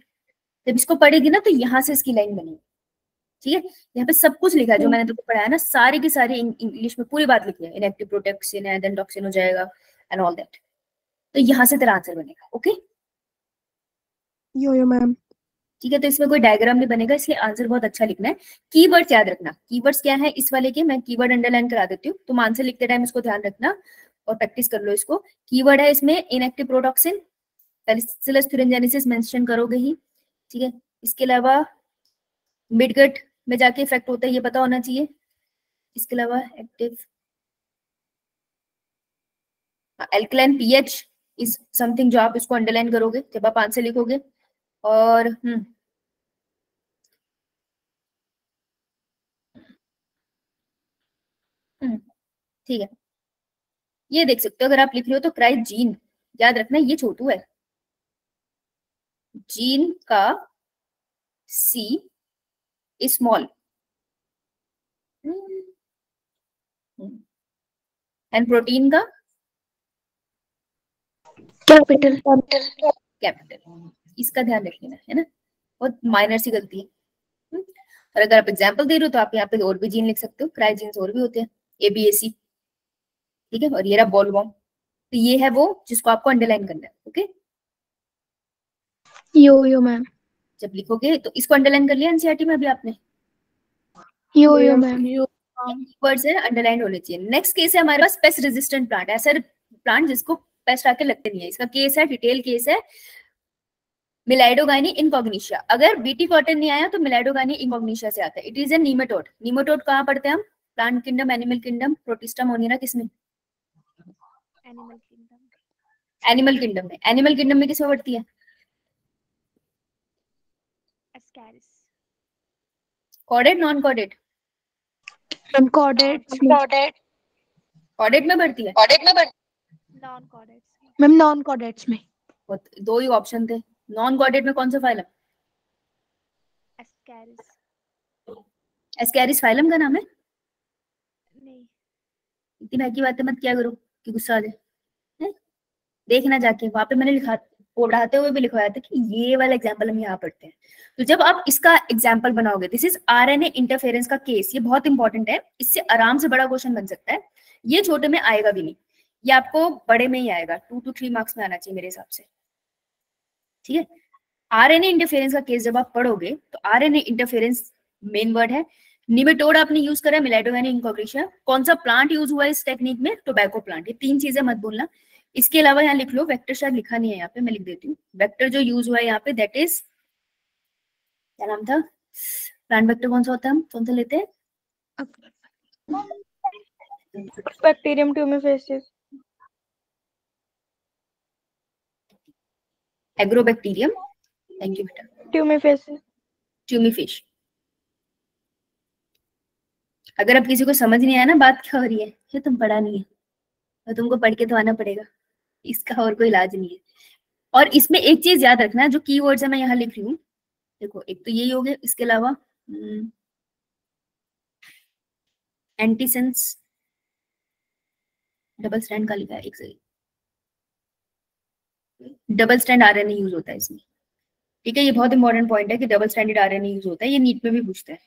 जब इसको पढ़ेगी ना तो यहाँ से इसकी लाइन बनेगी, ठीक है। यहाँ पे सब कुछ लिखा है जो मैंने तुमको पढ़ाया ना, सारी की सारी इंग्लिश में पूरी बात लिखी है। इनएक्टिव प्रोटेक्शन है, देन टॉक्सिन हो जाएगा एंड ऑल दैट। तो यहाँ से तेरा आंसर बनेगा। ओके यो मैम। ठीक है, तो इसमें कोई डायग्राम नहीं बनेगा, इसलिए आंसर बहुत अच्छा लिखना है। कीवर्ड्स याद रखना, कीवर्ड्स क्या है इस वाले के, मैं कीवर्ड अंडरलाइन करा देती हूँ, तुम आंसर लिखते टाइम इसको ध्यान रखना और प्रैक्टिस कर लो इसको। कीवर्ड है इसमें inactive protoxin, bacillus thuringiensis mention करोगे ही, ठीक है। इसके अलावा मिडगट में जाके इफेक्ट होता है ये पता होना चाहिए। इसके अलावा active alkaline pH is something जो आप इसको अंडरलाइन करोगे जब आप आंसर लिखोगे। और ठीक है, ये देख सकते हो अगर आप लिख रहे हो तो क्राइज जीन, याद रखना ये छोटू है, जीन का सी स्मॉल एंड प्रोटीन का कैपिटल। कैपिटल। इसका ध्यान रखना है ना, बहुत माइनर सी गलती है। और अगर आप एग्जांपल दे रहे हो तो आप यहाँ पे और भी जीन लिख सकते हो, क्राइजीन्स और भी होते हैं, ABAC, ठीक है। और ये रहा बॉलवर्म, तो ये है वो जिसको आपको अंडरलाइन करना है। ओके यो मैम। जब लिखोगे तो इसको अंडरलाइन कर लिया एनसीईआरटी में अभी आपने, यो मैम। कीवर्ड्स है अंडरलाइन होने चाहिए। नेक्स्ट केस है हमारे पास पेस्ट रेजिस्टेंट प्लांट, ऐसा प्लांट जिसको पेस्ट आके लगते नहीं है। इसका केस है, डिटेल केस है मिलाइडोगाइनी इनकॉग्निशिया। अगर बीटी कॉटन नहीं आया तो मिलाइडोगाइनी इनकॉग्निशिया से आता है। It is a nematode. Nematode कहाँ पढ़ते हैं हम, plant kingdom, animal kingdom, Protista Monera, किसमें, एनिमल किंगडम। एनिमल किंगडम में। एनिमल किंगडम में किसमें पढ़ती है, Ascaris. Chordate non chordate, ma'am chordate. Chordate में बढ़ती है, non chordates. Ma'am non chordates में। दो ही ऑप्शन थे। नॉन कॉर्डेट में कौन सा फाइलम, एस्कैरिस। एस्कैरिस फाइलम का नाम है। नहीं। इतनी महंगी बातें मत किया करो कि गुस्सा आ जाए। देखना जाके वहां पे मैंने लिखा, पढ़ाते हुए भी लिखवाया था कि ये वाला एग्जाम्पल हम यहाँ पढ़ते हैं। तो जब आप इसका एग्जाम्पल बनाओगे, दिस इज RNA इंटरफेरेंस का केस, ये बहुत इंपॉर्टेंट है, इससे आराम से बड़ा क्वेश्चन बन सकता है। ये छोटे में आएगा भी नहीं, ये आपको बड़े में ही आएगा, 2 to 3 मार्क्स में आना चाहिए मेरे हिसाब से, ठीक है। RNA इंटरफेरेंस का केस जब आप पढ़ोगे तो RNA इंटरफेरेंस मेन वर्ड है। निमेटोड आपने यूज करा, मिलाइडोगाइनी इनकॉग्निशिया। कौन सा प्लांट यूज हुआ इस टेक्निक में, टोबैको प्लांट। ये 3 चीजें मत भूलना। इसके अलावा यहाँ लिख लो, वेक्टर शायद लिखा नहीं है यहाँ पे, मैं लिख देती हूँ। वेक्टर जो यूज हुआ है यहाँ पे दैट इज, क्या नाम था, प्लांट वेक्टर कौन सा होता है, हम कौन सा लेते हैं, बैक्टीरियम ट्यूमिफेसिस। एग्रोबैक्टीरियम, थैंक यू बेटा, ट्यूमिफेसिस। ट्यूमीफिश। अगर अब किसी को समझ नहीं आया ना बात क्या हो रही है, ये तुम पढ़ा नहीं है तो तुमको पढ़ के तो आना पड़ेगा, इसका और कोई इलाज नहीं है। और इसमें एक चीज याद रखना, जो कीवर्ड्स है मैं यहाँ लिख रही हूँ, देखो एक तो यही हो गया, इसके अलावा एंटीसेंस डबल स्टैंड का लिखा है, एक second, double stand RNA use होता है इसमें, ठीक है। ये बहुत इंपॉर्टेंट पॉइंट है कि डबल स्टैंडर्ड RNA यूज होता है, ये नीट में भी पूछता है।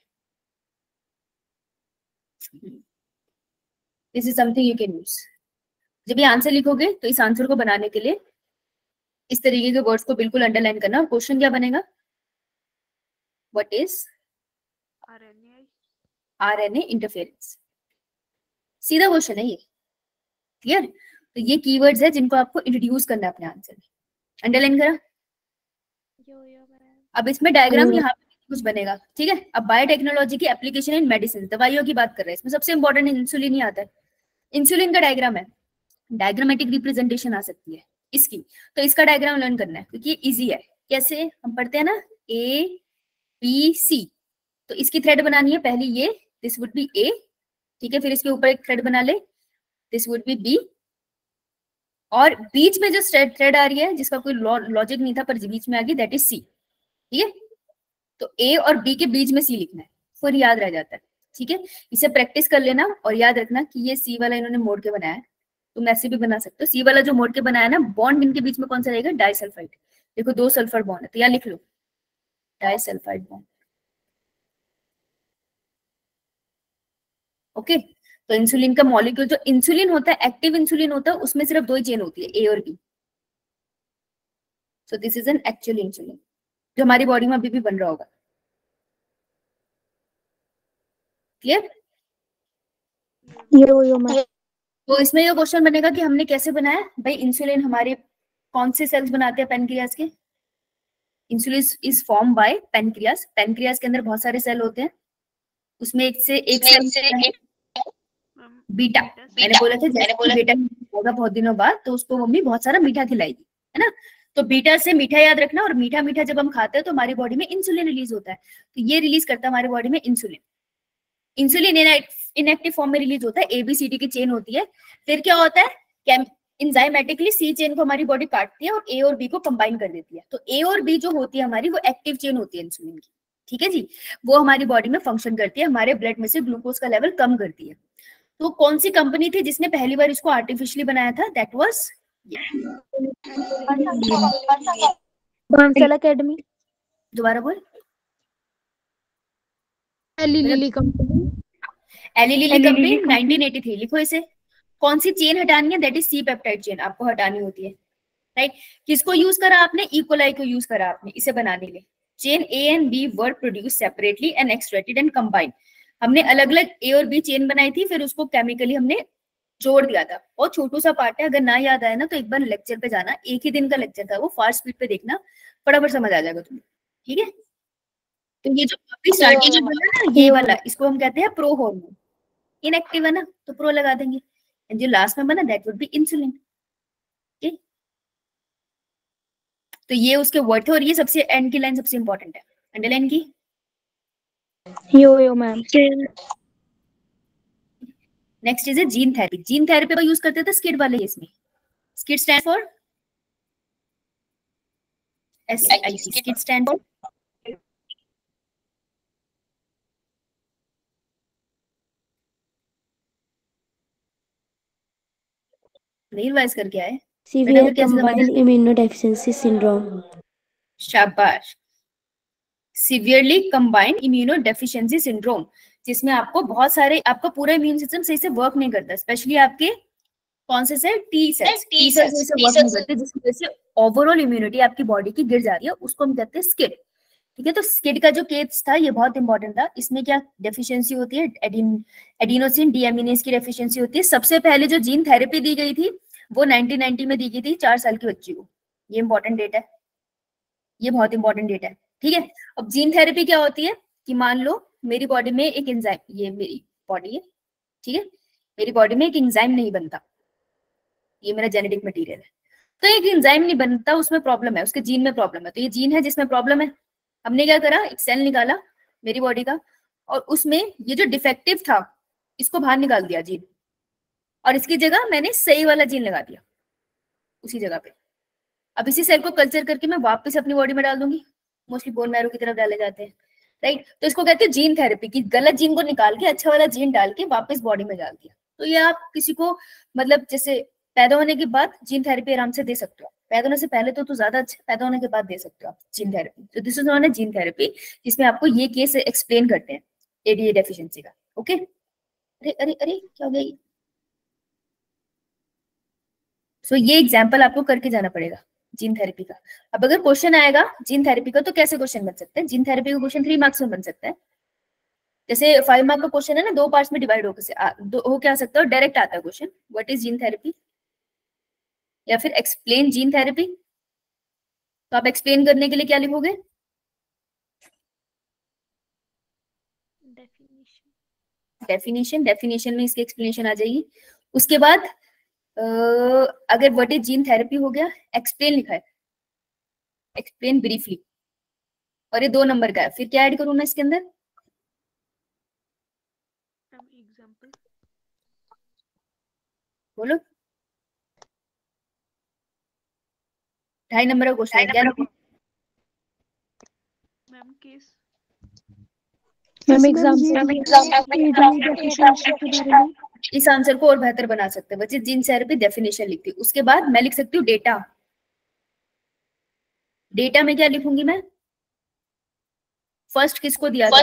This is something you can use. जब ये आंसर लिखोगे तो इस आंसर को बनाने के लिए इस तरीके के वर्ड्स को बिल्कुल अंडरलाइन करना। और क्वेश्चन क्या बनेगा, व्हाट इज RNA इंटरफेरेंस, सीधा क्वेश्चन है ये, क्लियर। तो ये कीवर्ड्स है जिनको आपको इंट्रोड्यूस करना है अपने आंसर में, अंडरलाइन करा? अब इसमें डायग्राम यहाँ पे कुछ बनेगा, ठीक है। अब बायोटेक्नोलॉजी की एप्लीकेशन इन मेडिसिन, दवाइयों की बात कर रहे हैं, इसमें सबसे इंपॉर्टेंट इंसुलिन ही आता है। इंसुलिन का डायग्राम है, डायग्रामेटिक रिप्रेजेंटेशन आ सकती है इसकी, तो इसका डायग्राम लर्न करना है क्योंकि इजी है। कैसे हम पढ़ते हैं ना, ए बी सी, तो इसकी थ्रेड बनानी है पहली ये, दिस वुड बी ए, ठीक है। फिर इसके ऊपर एक थ्रेड बना ले, दिस वुड बी बी, और बीच में जो थ्रेड आ रही है जिसका कोई लॉजिक नहीं था पर बीच में आ गई, दैट इज सी, ठीक है। तो ए और बी के बीच में सी लिखना है, फिर याद रह जाता है, ठीक है। इसे प्रैक्टिस कर लेना और याद रखना कि ये सी वाला इन्होंने मोड़ के बनाया है, तुम ऐसे भी बना सकते हो। सी वाला जो मोड़ के बनाया ना, बॉन्ड इनके बीच में कौन सा रहेगा, डाइसल्फाइड। देखो 2 सल्फर बॉन्ड है, तो यहाँ लिख लो डाइसल्फाइड बॉन्ड, ओके। तो इंसुलिन का मॉलिक्यूल, जो इंसुलिन होता है, एक्टिव इंसुलिन होता है, उसमें सिर्फ 2 ही चेन होती है, ए और B. So this is an actual insulin जो हमारी बॉडी में अभी भी बन रहा होगा, क्लियर? तो इसमें ये क्वेश्चन बनेगा कि हमने कैसे बनाया भाई इंसुलिन, हमारे कौन से सेल्स बनाते हैं पेनक्रियास के। Insulin is form by pancreas, pancreas के अंदर बहुत सारे सेल होते हैं, उसमें एक सेल बीटा, मैंने बोला था जैसे बेटा होगा बहुत दिनों बाद तो उसको मम्मी बहुत सारा मीठा खिलाएगी, है ना। तो बीटा से मीठा याद रखना, और मीठा मीठा जब हम खाते हैं तो हमारी बॉडी में इंसुलिन रिलीज होता है, तो ये रिलीज करता है हमारी बॉडी में इंसुलिन। इंसुलिन इनएक्टिव फॉर्म में रिलीज होता है, एबीसीडी की चेन होती है। फिर क्या होता है, एंजाइमेटिकली सी चेन को हमारी बॉडी काटती है और ए और बी को कंबाइन कर देती है। तो ए और बी जो होती है हमारी, वो एक्टिव चेन होती है इंसुलिन की, ठीक है जी। वो हमारी बॉडी में फंक्शन करती है, हमारे ब्लड में से ग्लूकोज का लेवल कम करती है। तो कौन सी कंपनी थी जिसने पहली बार इसको आर्टिफिशियली बनाया था, दैट वाज बंसल एकेडमी। दोबारा बोल, Eli Lilly company. Eli Lilly company 1983, लिखो इसे। कौन सी चेन हटानी है, that is C peptide chain आपको हटानी होती है, राइट। किसको यूज करा आपने, इकोलाई को यूज करा आपने इसे बनाने के लिए। Chain A and B were produce separately and extracted and combined, हमने अलग अलग ए और बी चेन बनाई थी, फिर उसको केमिकली हमने जोड़ दिया था। और छोटू सा पार्ट है, अगर ना याद आया ना तो एक बार लेक्चर पे जाना, एक ही दिन का लेक्चर था वो, फास्ट स्पीड पे देखना, फटाफट समझ आ जाएगा तुम्हें, ठीक है। तो ये जो अभी स्टार्टिंग में बोला ना, ये वाला, इसको हम कहते हैं प्रो हार्मोन, इनएक्टिव है ना तो प्रो लगा देंगे, एंड जो लास्ट में बना दैट वुड बी इंसुलिन, ठीक। तो ये उसके वर्ड थे, और ये सबसे एंड की लाइन सबसे इंपॉर्टेंट है, अंडरलाइन की। यो ma'am. Next is gene therapy. Gene therapy का यूज करते थे स्किड वाले, इसमें SCID stand for SCID, SCID stand for revise करके आए, सीवियर कंबाइंड इम्यूनोडेफिशिएंसी सिंड्रोम। शाबाश, सीवियरली कंबाइंड इम्यूनोडेफिशिएंसी सिंड्रोम, जिसमें आपको बहुत सारे, आपका पूरा इम्यून सिस्टम सही से वर्क नहीं करता, स्पेशली आपके कौन से सेल, टी सेल्स से वर्क नहीं करते, जिसकी वजह से ओवरऑल इम्यूनिटी आपकी बॉडी की गिर जा रही है, उसको हम कहते हैं स्किड, ठीक है। तो स्किड का जो केस था ये बहुत इंपॉर्टेंट था। इसमें क्या डेफिशिएंसी होती है, एडिनोसिन डीएमिनेज की डेफिशिएंसी होती है। सबसे पहले जो जीन थेरेपी दी गई थी वो 1990 में दी गई थी 4 साल की बच्ची को, ये इंपॉर्टेंट डेट है, ये बहुत इंपॉर्टेंट डेट है, ठीक है। अब जीन थेरेपी क्या होती है कि मान लो मेरी बॉडी में एक एंजाइम, ये मेरी बॉडी है, ठीक है, मेरी बॉडी में एक एंजाइम नहीं बनता, ये मेरा जेनेटिक मटेरियल है, तो एक एंजाइम नहीं बनता, उसमें प्रॉब्लम है, उसके जीन में प्रॉब्लम है, तो ये जीन है जिसमें प्रॉब्लम है। हमने क्या करा, एक सेल निकाला मेरी बॉडी का, और उसमें ये जो डिफेक्टिव था इसको बाहर निकाल दिया जीन, और इसकी जगह मैंने सही वाला जीन लगा दिया उसी जगह पे। अब इसी सेल को कल्चर करके मैं वापस अपनी बॉडी में डाल दूंगी, मोस्टली बोन मैरो की तरफ डाले जाते हैं, राइट। तो इसको कहते हैं जीन थेरेपी, की गलत जीन को निकाल के अच्छा वाला जीन डाल के वापस बॉडी में डाल दिया। तो ये आप किसी को, मतलब जैसे पैदा होने के बाद जीन थेरेपी आराम से दे सकते हो, पैदा होने से पहले तो ज्यादा अच्छा, पैदा होने के बाद दे सकते हो आप जीन थेरेपी। तो this is non A gene therapy, जिसमें आपको ये केस एक्सप्लेन करते हैं एडीए डेफिशिएंसी का, ओके। अरे अरे अरे क्या हो गया, सो ये एग्जाम्पल आपको करके जाना पड़ेगा जीन थेरेपी का। अब अगर क्वेश्चन आएगा जीन थेरेपी का तो कैसे क्वेश्चन बन सकते हैं, जीन थेरेपी का क्वेश्चन 3 मार्क्स में बन सकता है। जैसे 5 मार्क का क्वेश्चन है ना, 2 पार्ट्स में डिवाइड हो क्या सकता है, डायरेक्ट आता है question, what is gene therapy, या फिर एक्सप्लेन जीन थेरेपी, तो आप एक्सप्लेन करने के लिए क्या लिखोगे? डेफिनेशन। डेफिनेशन में इसकी एक्सप्लेनेशन आ जाएगी। उसके बाद अगर व्हाट इज जीन थेरेपी हो गया, एक्सप्लेन लिखा है, एक्सप्लेन ब्रीफली, और ये 2 नंबर का है। फिर क्या ऐड करूं मैं इसके अंदर? एग्जांपल बोलो। 2.5 नंबर का क्वेश्चन है, क्या लिखूं? मैम केस मैम इस आंसर को और बेहतर बना सकते हैं बच्चे। जीन थेरेपी डेफिनेशन लिखती हूँ, उसके बाद मैं लिख सकती हूँ डेटा। डेटा में क्या लिखूंगी मैं? फर्स्ट किसको दिया था?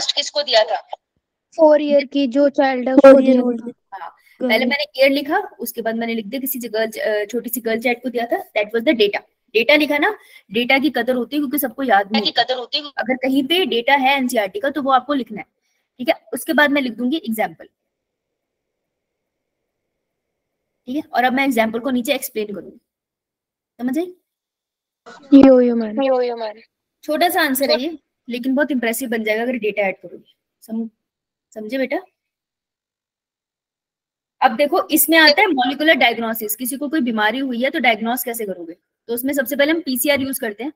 4 ईयर की जो चाइल्ड है उसको 4 year दिया old. था। हाँ, पहले मैंने ईयर लिखा, उसके बाद मैंने लिख दिया किसी जगह छोटी सी गर्ल चाइल्ड को दिया था, that was the data. Data लिखा ना, डेटा की कदर होती है क्योंकि सबको याद नहीं होती। अगर कहीं पे डेटा है एनसीईआरटी का तो वो आपको लिखना है, ठीक है। उसके बाद मैं लिख दूंगी एग्जाम्पल, ठीक है। और अब मैं एग्जाम्पल को नीचे एक्सप्लेन करूंगी, समझ आई? यो मैम। छोटा सा आंसर है ये, लेकिन बहुत इंप्रेसिव बन जाएगा अगर डेटा ऐड करोगे। समझे बेटा? अब देखो इसमें आता है मॉलिक्यूलर डायग्नोसिस। किसी को कोई बीमारी हुई है तो डायग्नोस कैसे करोगे? तो उसमें सबसे पहले हम पीसीआर यूज करते हैं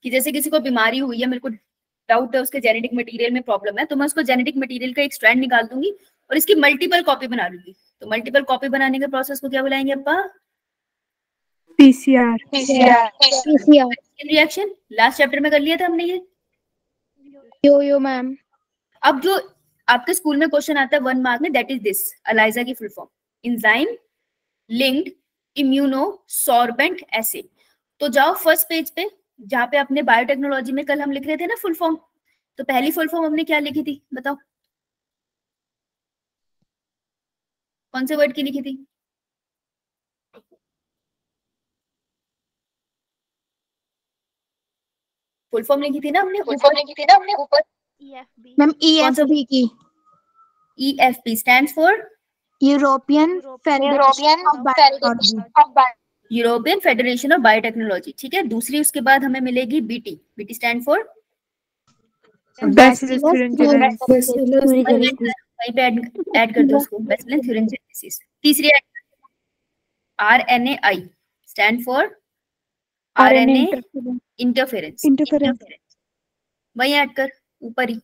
कि जैसे किसी को बीमारी हुई है, मेरे को डाउट है उसके जेनेटिक मटेरियल में प्रॉब्लम है, तो मैं उसको जेनेटिक मटेरियल का एक स्ट्रैंड निकाल दूंगी और इसकी मल्टीपल कॉपी बना लूंगी। तो मल्टीपल कॉपी बनाने के प्रोसेस को क्या बुलाएंगे अपा? पीसीआर। रिएक्शन। लास्ट चैप्टर में कर लिया था हमने ये। यो मैम। अब जो आपके स्कूल में क्वेश्चन आता है 1 मार्क में, दैट इज दिस, एलाइजा की full form enzyme linked immuno sorbent acid. तो जाओ फर्स्ट पेज पे, जहां पे अपने बायोटेक्नोलॉजी में कल हम लिख रहे थे ना फुल फॉर्म, तो पहली फुल फॉर्म हमने क्या लिखी थी बताओ? कौन से वर्ड की लिखी थी? फुल फॉर्म लिखी थी ना हमने ऊपर। मैम ईएफपी की। EFP stands for European federation of biotechnology. European federation of biotechnology, ठीक है। दूसरी उसके बाद हमें मिलेगी BT। BT stand for bacillus thuringiensis। वहीं पे ऐड कर दो उसको, बैसिलस thuringiensis। तीसरी RNAi stand for RNA interference. वही ऐड कर, ऊपर ही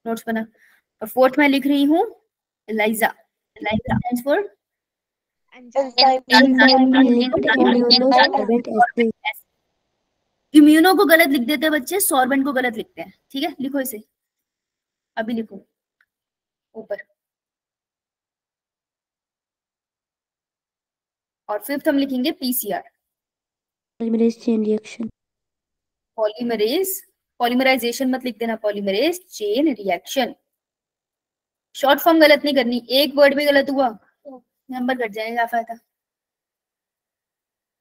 नोट्स बना। और फोर्थ में लिख रही हूँ ELISA स्टैंड्स फॉर इम्यूनो को गलत लिख देते हैं बच्चे, सॉर्बेंट को गलत लिखते हैं, ठीक है। लिखो इसे, अभी लिखो ऊपर। और फिफ्थ हम लिखेंगे PCR Polymerase chain reaction. Polymerization मत लिख देना, polymerase chain reaction. Short form गलत नहीं करनी, एक वर्ड भी गलत हुआ नंबर कट जाएगा, क्या फायदा।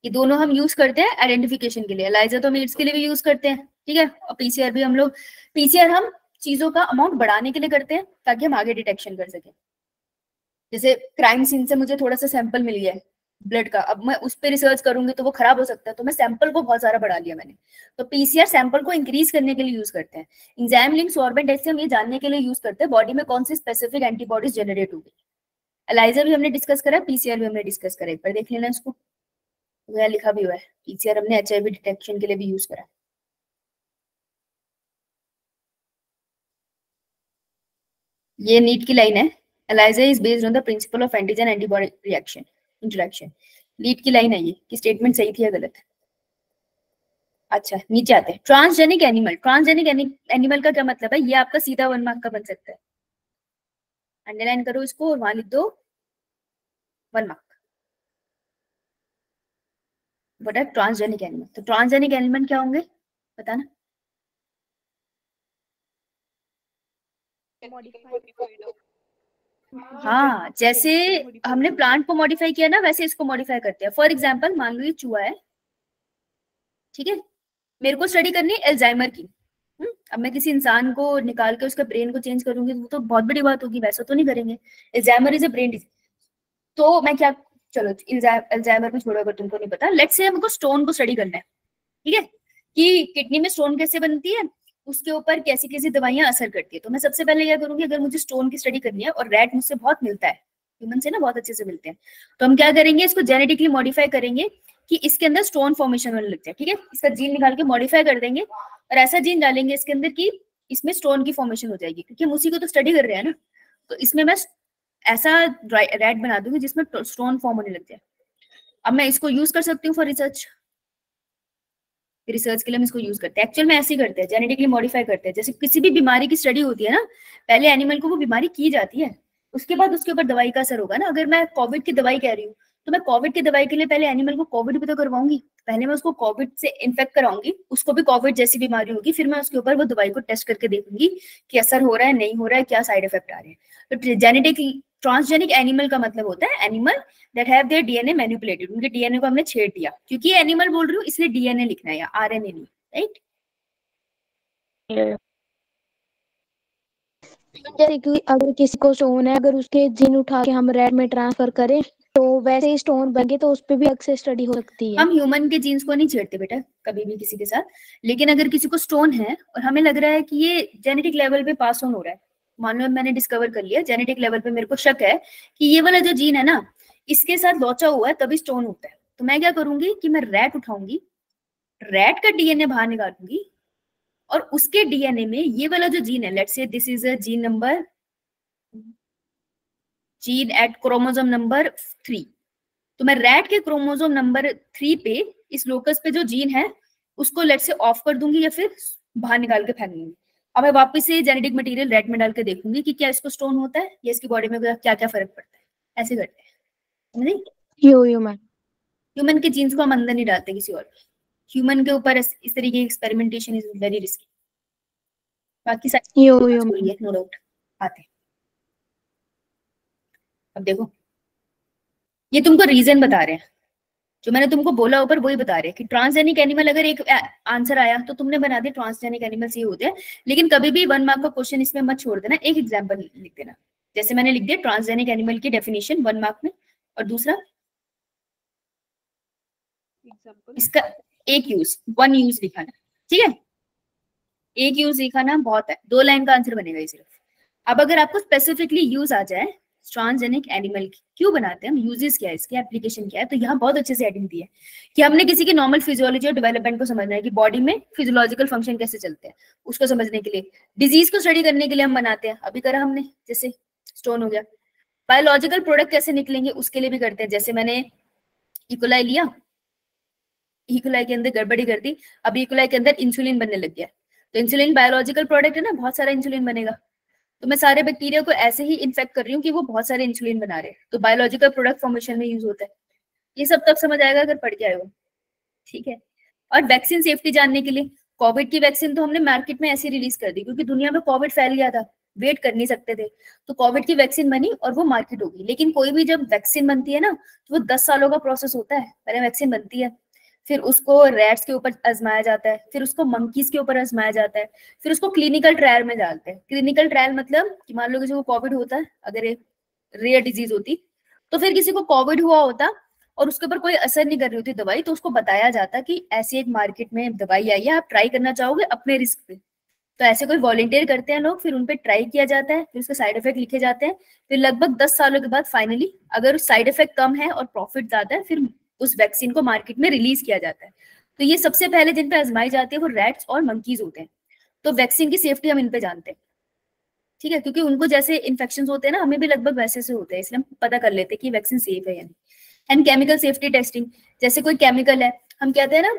ये दोनों हम यूज करते हैं आइडेंटिफिकेशन के लिए, एलाइजा तो मीट्स के लिए भी यूज करते हैं, ठीक है। और PCR भी हम लोग, PCR हम चीजों का अमाउंट बढ़ाने के लिए करते हैं ताकि हम आगे डिटेक्शन कर सकें। जैसे क्राइम सीन से मुझे थोड़ा सा सैंपल मिल गया है ब्लड का, अब मैं उस पर रिसर्च करूंगी तो वो खराब हो सकता है, तो मैं सैंपल को बहुत सारा बढ़ा लिया मैंने। तो PCR सैंपल को इंक्रीज करने के लिए यूज करते हैं। एंजाइम लिंक सॉर्बेंट ऐसे हम ये जानने के लिए यूज करते हैं बॉडी में कौन सी स्पेसिफिक एंटीबॉडीज जनरेट होगी। एलाइजा भी हमने डिस्कस करा, PCR भी हमने डिस्कस करा, एक बार देख लेना इसको, वह लिखा भी हुआ है। PCR हमने HIV डिटेक्शन के लिए भी यूज करा। ये नीट की लाइन है, ELISA is based on the principle of antigen antibody reaction interaction. NEET की लाइन है ये, कि स्टेटमेंट सही थी या गलत। अच्छा नीचे आते हैं, ट्रांसजेनिक एनिमल। ट्रांसजेनिक एनिमल का क्या मतलब है? ये आपका सीधा 1 मार्क का बन सकता है, अंडरलाइन करो इसको और वहां लिख दो 1 mark. What are transgenic animal? तो ट्रांसजेनिक एनिमल क्या होंगे बताना। हाँ, जैसे हमने प्लांट को मॉडिफाई किया ना, वैसे इसको मॉडिफाई करते हैं। फॉर एग्जांपल मान लो ये चूहा है, ठीक है, मेरे को स्टडी करनी है एल्जाइमर की। अब मैं किसी इंसान को निकाल के उसका ब्रेन को चेंज करूंगी तो बहुत बड़ी बात होगी, वैसा तो नहीं करेंगे। Alzheimer is a brain disease, तो मैं क्या, चलो एल्जाइमर को छोड़ो अगर तुमको नहीं पता। लेट्स से हमको स्टोन को स्टडी करना है, ठीक है। कि किडनी में स्टोन कैसे बनती है, उसके ऊपर कैसी कैसी दवाइयां असर करती है। तो मैं सबसे पहले क्या करूंगी, अगर मुझे स्टोन की स्टडी करनी है और रैट मुझसे बहुत मिलता है, ह्यूमन से ना बहुत अच्छे से मिलते हैं, तो हम क्या करेंगे, इसको जेनेटिकली मॉडिफाई करेंगे कि इसके अंदर स्टोन फॉर्मेशन होने लग जाए। ठीक है, इसका जीन निकाल के मॉडिफाई कर देंगे और ऐसा जीन डालेंगे इसके अंदर कि इसमें स्टोन की फॉर्मेशन हो जाएगी, क्योंकि हम उसी को तो स्टडी कर रहे हैं ना। तो इसमें मैं ऐसा रैट बना दूंगी जिसमें स्टोन फॉर्म होने लग जाए। अब मैं इसको यूज कर सकती हूँ फॉर रिसर्च, रिसर्च के लिए हम इसको यूज करते हैं। एक्चुअल में ऐसे ही करते हैं, जेनेटिकली मॉडिफाई करते हैं। जैसे किसी भी बीमारी की स्टडी होती है ना, पहले एनिमल को वो बीमारी की जाती है, उसके बाद उसके ऊपर दवाई का असर होगा ना। अगर मैं कोविड की दवाई कह रही हूँ, तो मैं कोविड की दवाई के लिए पहले एनिमल को कोविड भी तो करवाऊंगी, पहले मैं उसको कोविड से इन्फेक्ट कराऊंगी, उसको भी कोविड जैसी बीमारी होगी, फिर मैं उसके ऊपर वो दवाई को टेस्ट करके देखूंगी कि असर हो रहा है नहीं हो रहा है, क्या साइड इफेक्ट आ रहे हैं। तो जेनेटिक ट्रांसजेनिक एनिमल का मतलब होता है animal that have their DNA manipulated, उनके डीएनए को हमने छेड़ दिया, क्योंकि ये एनिमल बोल रही हूँ इसलिए डीएनए लिखना है या आरएनए नहीं, राइट। जैसे कि अगर किसी को स्टोन है, अगर उसके जीन उठा के हम रैट में ट्रांसफर करें तो वैसे ही स्टोन बन तो उस पर भी अलग से स्टडी हो सकती है। हम ह्यूमन के जीन्स को नहीं छेड़ते बेटा कभी भी किसी के साथ, लेकिन अगर किसी को स्टोन है और हमें लग रहा है कि ये जेनेटिक लेवल पे पास ऑन हो रहा है, मान लो मैंने डिस्कवर कर लिया जेनेटिक लेवल पे, मेरे को शक है कि ये वाला जो जीन है ना इसके साथ लॉचा हुआ है तभी स्टोन होता है, तो मैं क्या करूंगी कि मैं रैट उठाऊंगी, रैट का डीएनए बाहर निकालूंगी और उसके डीएनए में ये वाला जो जीन है, let's say this is a gene number, gene at chromosome number 3, तो मैं रैट के क्रोमोसोम नंबर 3 पे इस लोकस पे जो जीन है उसको लेट्स से ऑफ कर दूंगी या फिर बाहर निकाल के फेंक दूंगी। अब मैं वापस से जेनेटिक मटेरियल रैट में डाल के देखूंगी कि क्या इसको स्टोन होता है या इसकी बॉडी में क्या क्या फर्क पड़ता है। ऐसे करते हैं, समझे? ह्यूमन के जीन्स को हम अंदर नहीं डालते किसी और, ह्यूमन के ऊपर इस तरीके की एक्सपेरिमेंटेशन इज वेरी रिस्की। बाकी सारी नो डाउट आते हैं। अब देखो ये तुमको रीजन बता रहे हैं, जो मैंने तुमको बोला ऊपर वही बता रहे हैं कि ट्रांसजेनिक एनिमल, अगर एक आंसर आया तो तुमने बना दिया ट्रांसजेनिक एनिमल्स ये होते हैं, लेकिन कभी भी 1 मार्क का क्वेश्चन इसमें मत छोड़ देना, एक एग्जांपल लिख देना। जैसे मैंने लिख दिया ट्रांसजेनिक एनिमल की डेफिनेशन 1 मार्क में, और दूसरा एग्जांपल इसका एक यूज, 1 यूज लिखाना, ठीक है? एक यूज लिखाना बहुत है, 2 लाइन का आंसर बनेगा ये सिर्फ। अब अगर आपको स्पेसिफिकली यूज आ जाए ट्रांसजेनिक एनिमल क्यों बनाते हैं हम, यूजेस क्या है, इसकी एप्लीकेशन क्या है, तो यहाँ बहुत अच्छे से हेडिंग दी है कि हमने किसी की नॉर्मल फिजियोलॉजी और डेवलपमेंट को समझना है कि बॉडी में फिजियोलॉजिकल फंक्शन कैसे चलते हैं, उसको समझने के लिए, डिजीज को स्टडी करने के लिए हम बनाते हैं, अभी करा हमने जैसे स्टोन हो गया, बायोलॉजिकल प्रोडक्ट कैसे निकलेंगे उसके लिए भी करते हैं, जैसे मैंने इकोलाई लिया, इकोलाई के अंदर गड़बड़ी कर दी, अब इकोलाई के अंदर इंसुलिन बनने लग गया, तो इंसुलिन बायोलॉजिकल प्रोडक्ट है ना, बहुत सारा इंसुलिन बनेगा, तो मैं सारे बैक्टीरिया को ऐसे ही इन्फेक्ट कर रही हूँ कि वो बहुत सारे इंसुलिन बना रहे हैं, तो बायोलॉजिकल प्रोडक्ट फॉर्मेशन में यूज होता है। ये सब तब समझ आएगा अगर पढ़ के आए हो, ठीक है? और वैक्सीन सेफ्टी जानने के लिए, कोविड की वैक्सीन तो हमने मार्केट में ऐसे रिलीज कर दी क्योंकि दुनिया में कोविड फैल गया था, वेट कर नहीं सकते थे, तो कोविड की वैक्सीन बनी और वो मार्केट होगी। लेकिन कोई भी जब वैक्सीन बनती है ना तो वो 10 सालों का प्रोसेस होता है, पहले वैक्सीन बनती है, फिर उसको रैट्स के ऊपर आजमाया जाता है, फिर उसको मंकीज के ऊपर आजमाया जाता है, फिर उसको क्लिनिकल ट्रायल में डालते हैं। क्लिनिकल ट्रायल मतलब कि मान लो किसी को कोविड होता है, अगर एक रेयर डिजीज होती, तो फिर किसी को कोविड हुआ होता और उसके ऊपर कोई असर नहीं कर रही होती दवाई, तो उसको बताया जाता कि ऐसी एक मार्केट में दवाई आई है, आप ट्राई करना चाहोगे अपने रिस्क पे, तो ऐसे कोई वॉलंटियर करते हैं लोग, फिर उन पे ट्राई किया जाता है, फिर उसके साइड इफेक्ट लिखे जाते हैं, फिर लगभग 10 सालों के बाद फाइनली अगर साइड इफेक्ट कम है और प्रॉफिट ज्यादा है, फिर उस वैक्सीन को मार्केट में रिलीज किया जाता है। तो ये सबसे पहले जिन पे आजमाई जाती है वो रैट्स और मंकीज होते हैं, तो वैक्सीन की सेफ्टी हम इन पे जानते हैं, ठीक है? क्योंकि उनको जैसे इन्फेक्शन होते हैं ना, हमें भी लगभग वैसे से होते हैं, इसलिए हम पता कर लेते हैं कि वैक्सीन सेफ है या नहीं। एंड केमिकल सेफ्टी टेस्टिंग, जैसे कोई केमिकल है, हम कहते हैं ना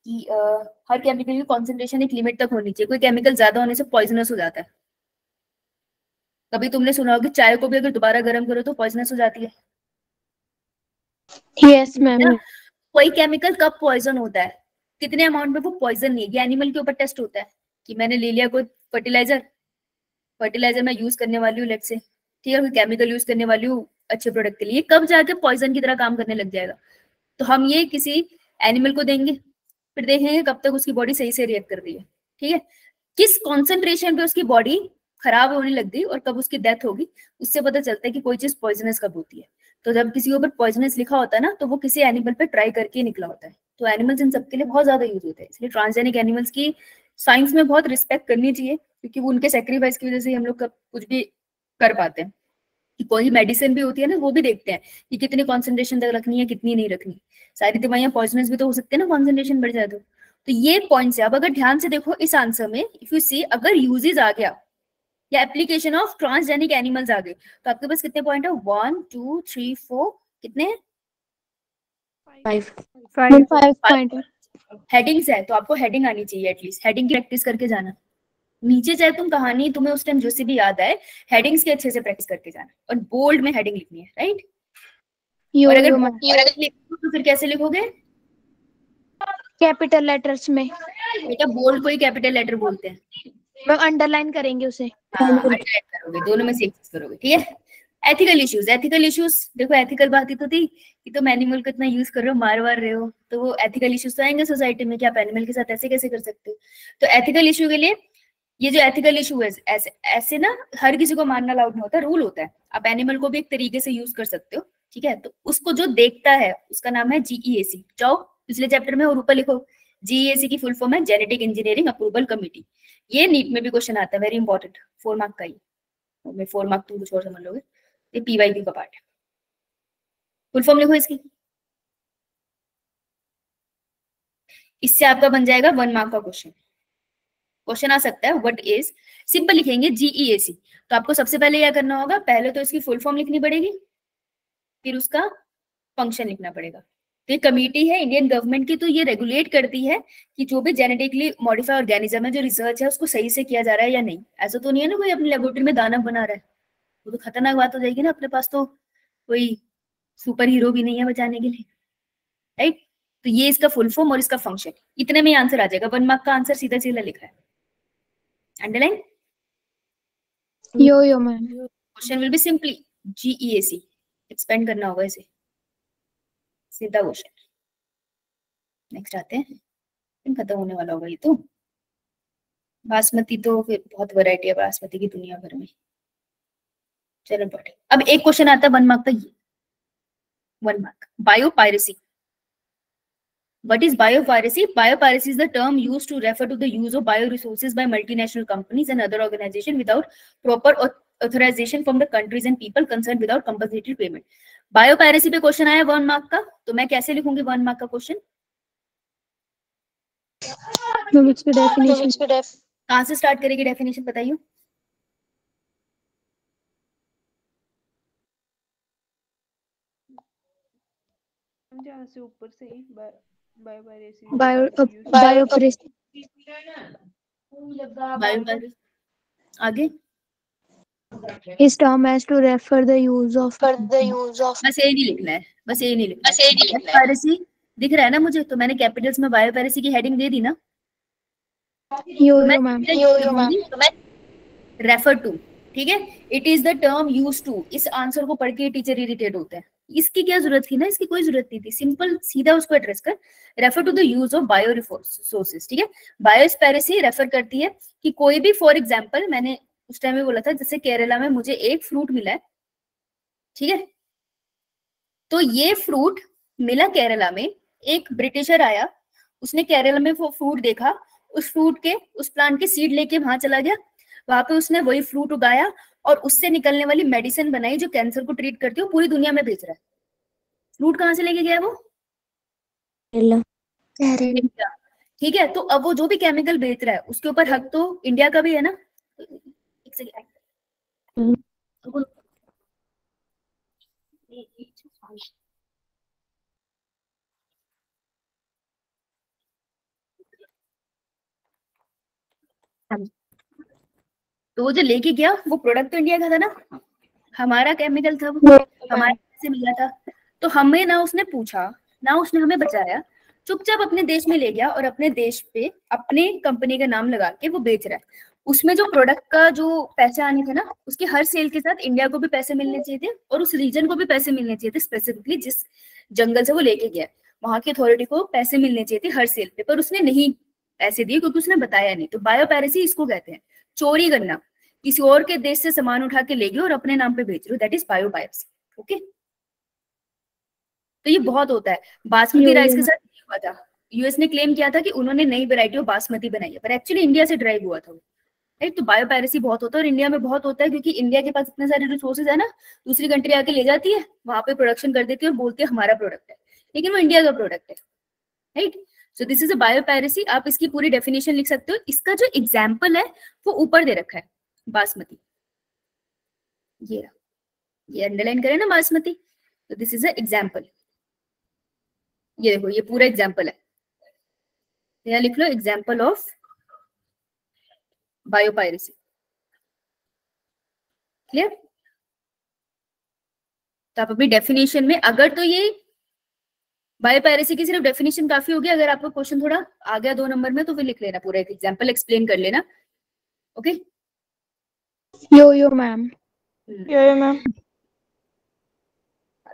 कि हर केमिकल की कॉन्सेंट्रेशन एक लिमिट तक होनी चाहिए, कोई केमिकल ज्यादा होने से पॉइजनस हो जाता है। कभी तुमने सुना होगा कि चाय को भी अगर दोबारा गर्म करो तो पॉइजनस हो जाती है। Yes ma'am. कोई केमिकल कब पॉइजन होता है, कितने अमाउंट में वो पॉइजन नहीं है, ये एनिमल के ऊपर टेस्ट होता है कि मैंने ले लिया कोई फर्टिलाइजर मैं यूज करने वाली हूँ लेट्स से, ठीक है, कोई केमिकल यूज करने वाली हूँ अच्छे प्रोडक्ट के लिए, कब जाके पॉइजन की तरह काम करने लग जाएगा। तो हम ये किसी एनिमल को देंगे, फिर देखेंगे कब तक उसकी बॉडी सही से रिएक्ट कर रही है, ठीक है, किस कॉन्सेंट्रेशन पे उसकी बॉडी खराब होने लग गई और कब उसकी डेथ होगी, उससे पता चलता है कि कोई चीज पॉइजनस कब होती है। तो जब किसी के ऊपर पॉइजनस लिखा होता है ना, तो वो किसी एनिमल पे ट्राई करके निकला होता है। तो एनिमल्स इन सबके लिए बहुत ज्यादा यूज होते हैं, इसलिए ट्रांसजेनिक एनिमल्स की साइंस में बहुत रिस्पेक्ट करनी चाहिए, क्योंकि वो उनके सेक्रीफाइस की वजह से हम लोग कुछ भी कर पाते हैं। कि कोई मेडिसिन भी होती है ना, वो भी देखते हैं कि कितनी कॉन्सेंट्रेशन तक रखनी है, कितनी नहीं रखनी। सारी दवाइयां पॉइजनस भी तो हो सकती है ना, कॉन्सेंट्रेशन बढ़ जाए तो ये पॉइंट्स है। अब अगर ध्यान से देखो इस आंसर में, इफ यू सी, अगर यूजेस आ गया या एप्लीकेशन ऑफ ट्रांसजेनिक एनिमल्स आ गए, तो आपके पास कितने पॉइंट है? 1 2 3 4, कितने? 5 5 पॉइंट है। हेडिंग्स है, तो आपको हेडिंग आनी चाहिए, एटलीस्ट हेडिंग की प्रैक्टिस करके जाना। नीचे चाहे तुम कहानी तुम्हें उस टाइम जो सी भी याद आए, हेडिंग्स के अच्छे से प्रैक्टिस करके जाना, और बोल्ड में हेडिंग लिखनी है, राइट? और अगर लिखो तो फिर कैसे लिखोगे? कैपिटल लेटर्स में। बेटा बोल्ड को ही कैपिटल लेटर बोलते हैं। मैम अंडरलाइन करेंगे उसे। हाँ, अंडरलाइन करोगे, दोनों में से एक चीज करोगे, ठीक है? एथिकल इश्यूज, एथिकल इश्यूज देखो, एथिकल बात ही तो थी कि तुम एनिमल को इतना यूज कर रहे हो, मार रहे हो, तो वो एथिकल इश्यूज तो आएंगे सोसाइटी में कि आप एनिमल के साथ ऐसे कैसे कर सकते हो। तो एथिकल इश्यू के लिए ये जो एथिकल इशू है, ऐसे ना हर किसी को मारना अलाउड नहीं होता, रूल होता है। आप एनिमल को भी एक तरीके से यूज कर सकते हो, ठीक है? तो उसको जो देखता है उसका नाम है जीईएसी। जाओ पिछले चैप्टर में और ऊपर लिखो, जीईएसी की फुल फॉर्म है जेनेटिक इंजीनियरिंग अप्रूवल कमिटी। ये नीट में भी क्वेश्चन आता है, वेरी इंपॉर्टेंट, 4 मार्क का ही। मैं 4 मार्क तुम कुछ और समझ लोगे, ये पीवाईक्यू का पार्ट है। फुल फॉर्म लिखो इसकी, इससे आपका बन जाएगा 1 मार्क का क्वेश्चन आ सकता है। व्हाट इज, सिंपल लिखेंगे जीईएसी। तो आपको सबसे पहले क्या करना होगा, पहले तो इसकी फुल फॉर्म लिखनी पड़ेगी, फिर उसका फंक्शन लिखना पड़ेगा। तो ये कमेटी है इंडियन गवर्नमेंट की, तो ये रेगुलेट करती है कि जो भी जेनेटिकली मॉडिफाई ऑर्गेनिज्म है, जो रिसर्च है, उसको सही से किया जा रहा है या नहीं। ऐसा तो नहीं है ना कोई अपनी लेबोरेटरी में दानव बना रहा है, वो तो खतरनाक बात हो जाएगी ना। अपने पास तो कोई सुपर हीरो भी नहीं है बचाने के लिए, राइट? तो ये इसका फुल फॉर्म और इसका फंक्शन, इतने में आंसर आ जाएगा। 1 मार्क का आंसर सीधा सीधा लिखा है, underline. Yo ma'am. Question will be simply GEAC, expand करना होगा इसे, सीधा क्वेश्चन। नेक्स्ट आते हैं, खत्म होने वाला होगा ये तो। बासमती तो फिर बहुत वैरायटी है बासमती की दुनिया भर में। चलो बढ़े, अब एक क्वेश्चन आता है 1 मार्क का, ये 1 mark, biopiracy. What is biopiracy? Biopiracy is the term used to refer to the use of bioresources by multinational companies and other organizations without proper authorization from the countries and people concerned without compensatory payment. Biopiracy पे क्वेश्चन आया 1 मार्क का, तो मैं कैसे लिखूंगी 1 मार्क का क्वेश्चन? कहाँ से स्टार्ट करेगी डेफिनेशन बताइए? जहाँ से ऊपर से ही बायोपायरेसी आगे His term has to refer the use of बस यही नहीं लिखना है, बस यही नहीं लिखना है। बायोपायरेसी दिख रहा है ना मुझे, तो मैंने कैपिटल्स में बायोपायरेसी की हेडिंग दे दी ना। रेफर टू, ठीक है? It is the term use to. इस आंसर को पढ़ के टीचर इरिटेट होता है, इसकी क्या जरूरत थी ना, इसकी कोई जरूरत नहीं थी। सिंपल सीधा उसको एड्रेस कर, refer to the use of bio resources, ठीक है? बायोस्पेरेसी रेफर करती है कि कोई भी, फॉर एग्जांपल मैंने उस टाइम में बोला था, जैसे केरला में मुझे एक फ्रूट मिला है, ठीक है? तो ये फ्रूट मिला केरला में, एक ब्रिटिशर आया, उसने केरला में वो फ्रूट देखा, उस फ्रूट के, उस प्लांट के सीड लेके वहां चला गया, वहां पे उसने वही फ्रूट उगाया और उससे निकलने वाली मेडिसिन बनाई जो कैंसर को ट्रीट करती है, पूरी दुनिया में बेच रहा है। फ्रूट कहाँ से लेके गया वो? इंडिया, ठीक है? तो अब वो जो भी केमिकल बेच रहा है उसके ऊपर हक तो इंडिया का भी है ना। एक सेकंड, तो वो जो लेके गया वो प्रोडक्ट तो इंडिया का था ना, हमारा केमिकल था वो, हमारे से मिला था। तो हमें ना उसने पूछा, ना उसने हमें बचाया, चुपचाप अपने देश में ले गया और अपने देश पे अपने कंपनी का नाम लगा के वो बेच रहा है। उसमें जो प्रोडक्ट का जो पैसे आने थे ना, उसके हर सेल के साथ इंडिया को भी पैसे मिलने चाहिए थे और उस रीजन को भी पैसे मिलने चाहिए थे, स्पेसिफिकली जिस जंगल से वो लेके गया, वहां की अथॉरिटी को पैसे मिलने चाहिए थे हर सेल पे, पर उसने नहीं पैसे दिए क्योंकि उसने बताया नहीं। तो बायोपायरेसी इसको कहते हैं, चोरी करना, किसी और के देश से सामान उठा के ले गए और अपने नाम पे बेच रहे हो, दैट इज बायोपायरेसी। ओके, तो ये बहुत होता है। बासमती राइस के साथ ये हुआ था, यूएस ने क्लेम किया था कि उन्होंने नई वैरायटी ऑफ बासमती बनाई है, पर एक्चुअली इंडिया से ड्राइव हुआ था, राइट। तो बायोपायरेसी बहुत होता है और इंडिया में बहुत होता है, क्योंकि इंडिया के पास इतने सारे रिसोर्सेज है ना, दूसरी कंट्री आके ले जाती है, वहां पे प्रोडक्शन कर देती है और बोलती है हमारा प्रोडक्ट है, लेकिन वो इंडिया का प्रोडक्ट है, right. So this is a biopiracy. आप इसकी पूरी डेफिनेशन लिख सकते हो। इसका जो एग्जाम्पल है वो ऊपर दे रखा है, बासमती, ये अंडरलाइन करें ना बासमती, तो दिस इज अ एग्जाम्पल। ये देखो, ये पूरा एग्जाम्पल है, यहाँ लिख लो एग्जाम्पल ऑफ बायोपायरेसी। क्लियर? तो आप अपनी डेफिनेशन में, अगर तो ये बायोपायरेसी की सिर्फ डेफिनेशन काफी होगी, अगर आपको क्वेश्चन थोड़ा आ गया 2 नंबर में तो फिर लिख लेना, पूरा एक एग्जाम्पल एक्सप्लेन कर लेना। ओके? यो मैम।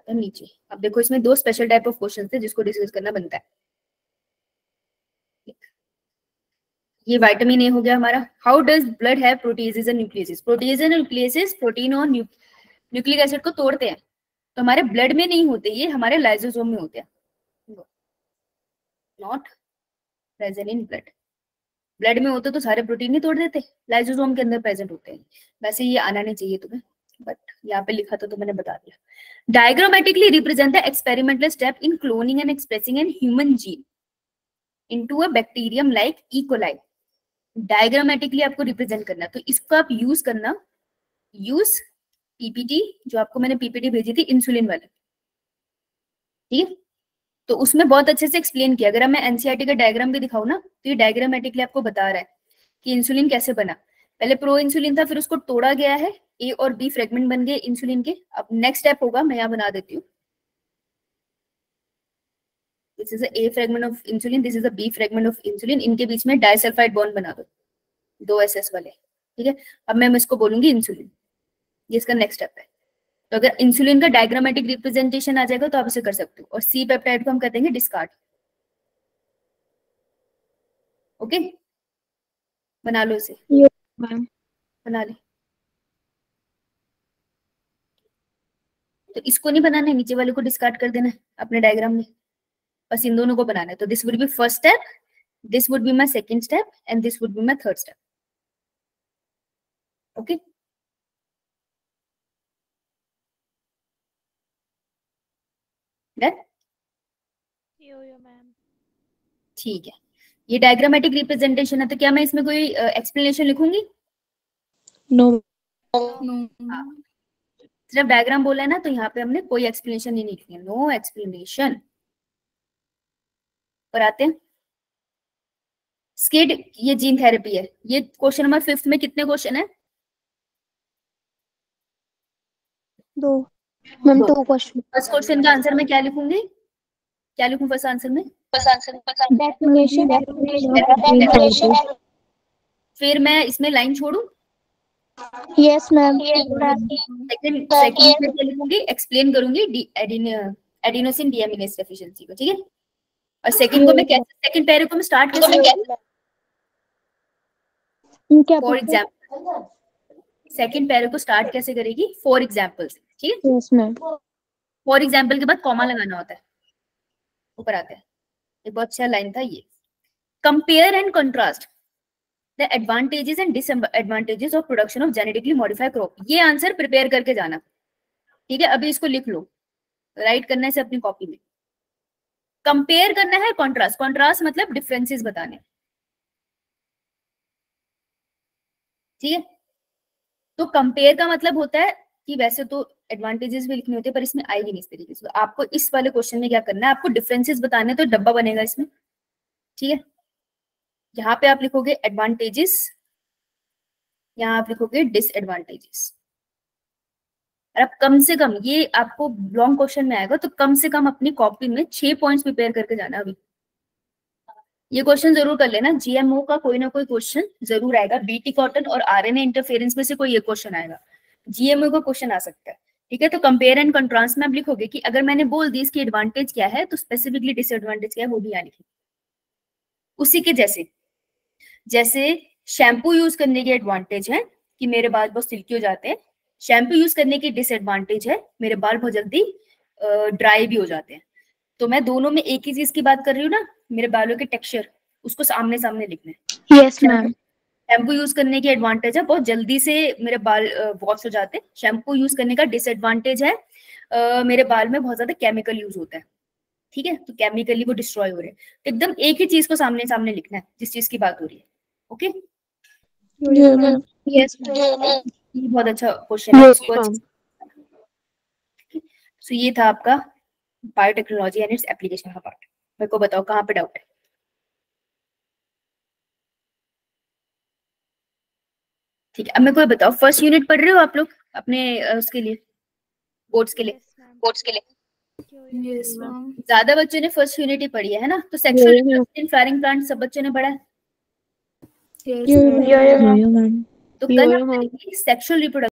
नीचे अब देखो, इसमें 2 स्पेशल टाइप ऑफ क्वेश्चन थे जिसको डिस्कस करना बनता है। ये विटामिन ए हो गया हमारा। How does blood have proteases and nucleases? Proteases and nucleases protein और न्यूक्लिक एसिड को तोड़ते हैं, तो हमारे ब्लड में नहीं होते, ये हमारे लाइसोसोम में होते हैं, not present in blood. Blood में होते तो सारे प्रोटीन नहीं तोड़ देते, लाइसोसोम के अंदर प्रेजेंट होते हैं। वैसे ये आना नहीं चाहिए तुम्हें, बट यहाँ पे लिखा था तो मैंने बता दिया। Diagrammatically represent the experimental step in cloning and expressing an human gene into a bacterium like E coli. Diagrammatically आपको रिप्रेजेंट करना, तो इसको आप यूज करना, यूज पीपीटी, जो आपको मैंने पीपीटी भेजी थी इंसुलिन वाले, ठीक है। तो उसमें बहुत अच्छे से एक्सप्लेन किया। अगर मैं एनसीईआरटी का डायग्राम भी दिखाऊं ना, तो ये डायग्रामेटिकली आपको बता रहा है कि इंसुलिन कैसे बना। पहले प्रो इंसुलिन था, फिर उसको तोड़ा गया है, ए और बी फ्रेगमेंट बन गए इंसुलिन के। अब नेक्स्ट स्टेप होगा, मैं यहाँ बना देती हूँ, this is a fragment of insulin, this is a B fragment of insulin, इनके बीच में डाइसल्फाइड बॉन्ड बना दो, 2 SS वाले, ठीक है। अब मैं इसको बोलूंगी इंसुलिन, ये इसका नेक्स्ट स्टेप है। तो अगर इंसुलिन का डायग्रामेटिक रिप्रेजेंटेशन आ जाएगा तो आप इसे कर सकते हो। और सी पेप्टाइड को हम कहते हैं डिस्कार्ड। ओके, बना लो इसे, बना ले। तो इसको नहीं बनाना है, नीचे वाले को डिस्कार्ड कर देना है अपने डायग्राम में, बस इन दोनों को बनाना है। तो this would be first step, this would be my second step and this would be my third step. Okay, ठीक है। ये डायग्रामेटिक रिप्रेजेंटेशन है, तो क्या मैं इसमें कोई एक्सप्लेनेशन लिखूंगी? नो। सिर्फ डायग्राम बोला है ना, तो यहाँ पे हमने कोई एक्सप्लेनेशन नहीं लिखनी है, नो एक्सप्लेनेशन। पर आते हैं स्किड, ये जीन थेरेपी है। ये क्वेश्चन नंबर 5 में कितने क्वेश्चन है? 2 मैम 2 क्वेश्चन। फर्स्ट क्वेश्चन का आंसर मैं क्या लिखूंगी? क्या लिखूं फर्स्ट आंसर में? डेफिनेशन। फिर मैं इसमें लाइन छोड़ू? Yes ma'am. सेकंड में क्या लिखूंगी? एक्सप्लेन करूंगी एडिनोसिन डीएमिनेज डेफिशिएंसी को, ठीक है। और सेकंड को मैं कैसे, सेकंड पैरे को मैं स्टार्ट कैसे करूंगी? फॉर एग्जांपल, सेकंड पैरे को स्टार्ट कैसे करेगी? फॉर एग्जांपल से, ठीक है। Yes ma'am. फॉर एग्जांपल के बाद कॉमा लगाना होता है। ऊपर आते हैं, एक बहुत अच्छा लाइन था ये, compare and contrast the advantages and disadvantages of production of genetically modified crop. ये आंसर प्रिपेयर करके जाना, ठीक है। अभी इसको लिख लो, राइट करना है इसे अपनी कॉपी में। कंपेयर करना है, कॉन्ट्रास्ट, कॉन्ट्रास्ट मतलब डिफरेंसेस बताने, ठीक है। तो कंपेयर का मतलब होता है कि वैसे तो एडवांटेजेस भी लिखने होते हैं, पर इसमें आएगी नहीं इस तरीके से। तो आपको इस वाले क्वेश्चन में क्या करना है, आपको डिफरेंसेस बताने, तो डब्बा बनेगा इसमें, ठीक है। यहाँ पे आप लिखोगे एडवांटेजेस, यहाँ आप लिखोगे डिसएडवांटेजेस। और आप कम से कम, ये आपको लॉन्ग क्वेश्चन में आएगा, तो कम से कम अपनी कॉपी में 6 पॉइंट्स प्रिपेयर करके जाना। अभी ये क्वेश्चन जरूर कर लेना, जीएमओ का कोई ना कोई क्वेश्चन जरूर आएगा। बीटी कॉटन और आरएनए इंटरफेरेंस में से कोई एक क्वेश्चन आएगा, जीएमओ का क्वेश्चन आ सकता है, ठीक है। तो कंपेयर एंड कंट्रास्ट में आप लिखोगे कि अगर मैंने बोल दी इसकी एडवांटेज क्या है, तो स्पेसिफिकली डिसएडवांटेज क्या है वो भी यहाँ लिखिए। उसी के जैसे शैम्पू यूज करने के एडवांटेज है कि मेरे बाल बहुत सिल्की हो जाते हैं, शैम्पू यूज करने की डिसएडवांटेज है मेरे बाल बहुत जल्दी ड्राई भी हो जाते हैं। तो मैं दोनों में एक ही चीज की बात कर रही हूँ ना, मेरे बालों के टेक्सचर, उसको सामने सामने लिखना है। Yes ma'am. शैम्पू यूज करने की एडवांटेज है, बहुत जल्दी से मेरे बाल वॉश हो जाते हैं। शैम्पू यूज करने का डिसएडवांटेज है, मेरे बाल में बहुत ज्यादा केमिकल यूज होता है, ठीक है, तो केमिकली वो डिस्ट्रॉय हो रहे हैं। तो एकदम एक ही चीज को सामने सामने लिखना है जिस चीज की बात हो रही है। ओके, यस ये बहुत अच्छा क्वेश्चन है, इसको सो ये था आपका बायोटेक्नोलॉजी एंड इट्स एप्लीकेशन का पार्ट। मेरे को बताओ कहाँ पे डाउट है। ठीक है, अब मेरे को बताओ फर्स्ट यूनिट पढ़ रहे हो आप लोग अपने उसके लिए, बोर्ड्स के लिए? ज्यादा बच्चों ने फर्स्ट यूनिट ही पढ़ी है ना? तो सेक्सुअल रिप्रोडक्टिव फ्लावरिंग प्लांट सब बच्चों ने पढ़ा है? तो कल सेक्सुअल रिप्रोडक्शन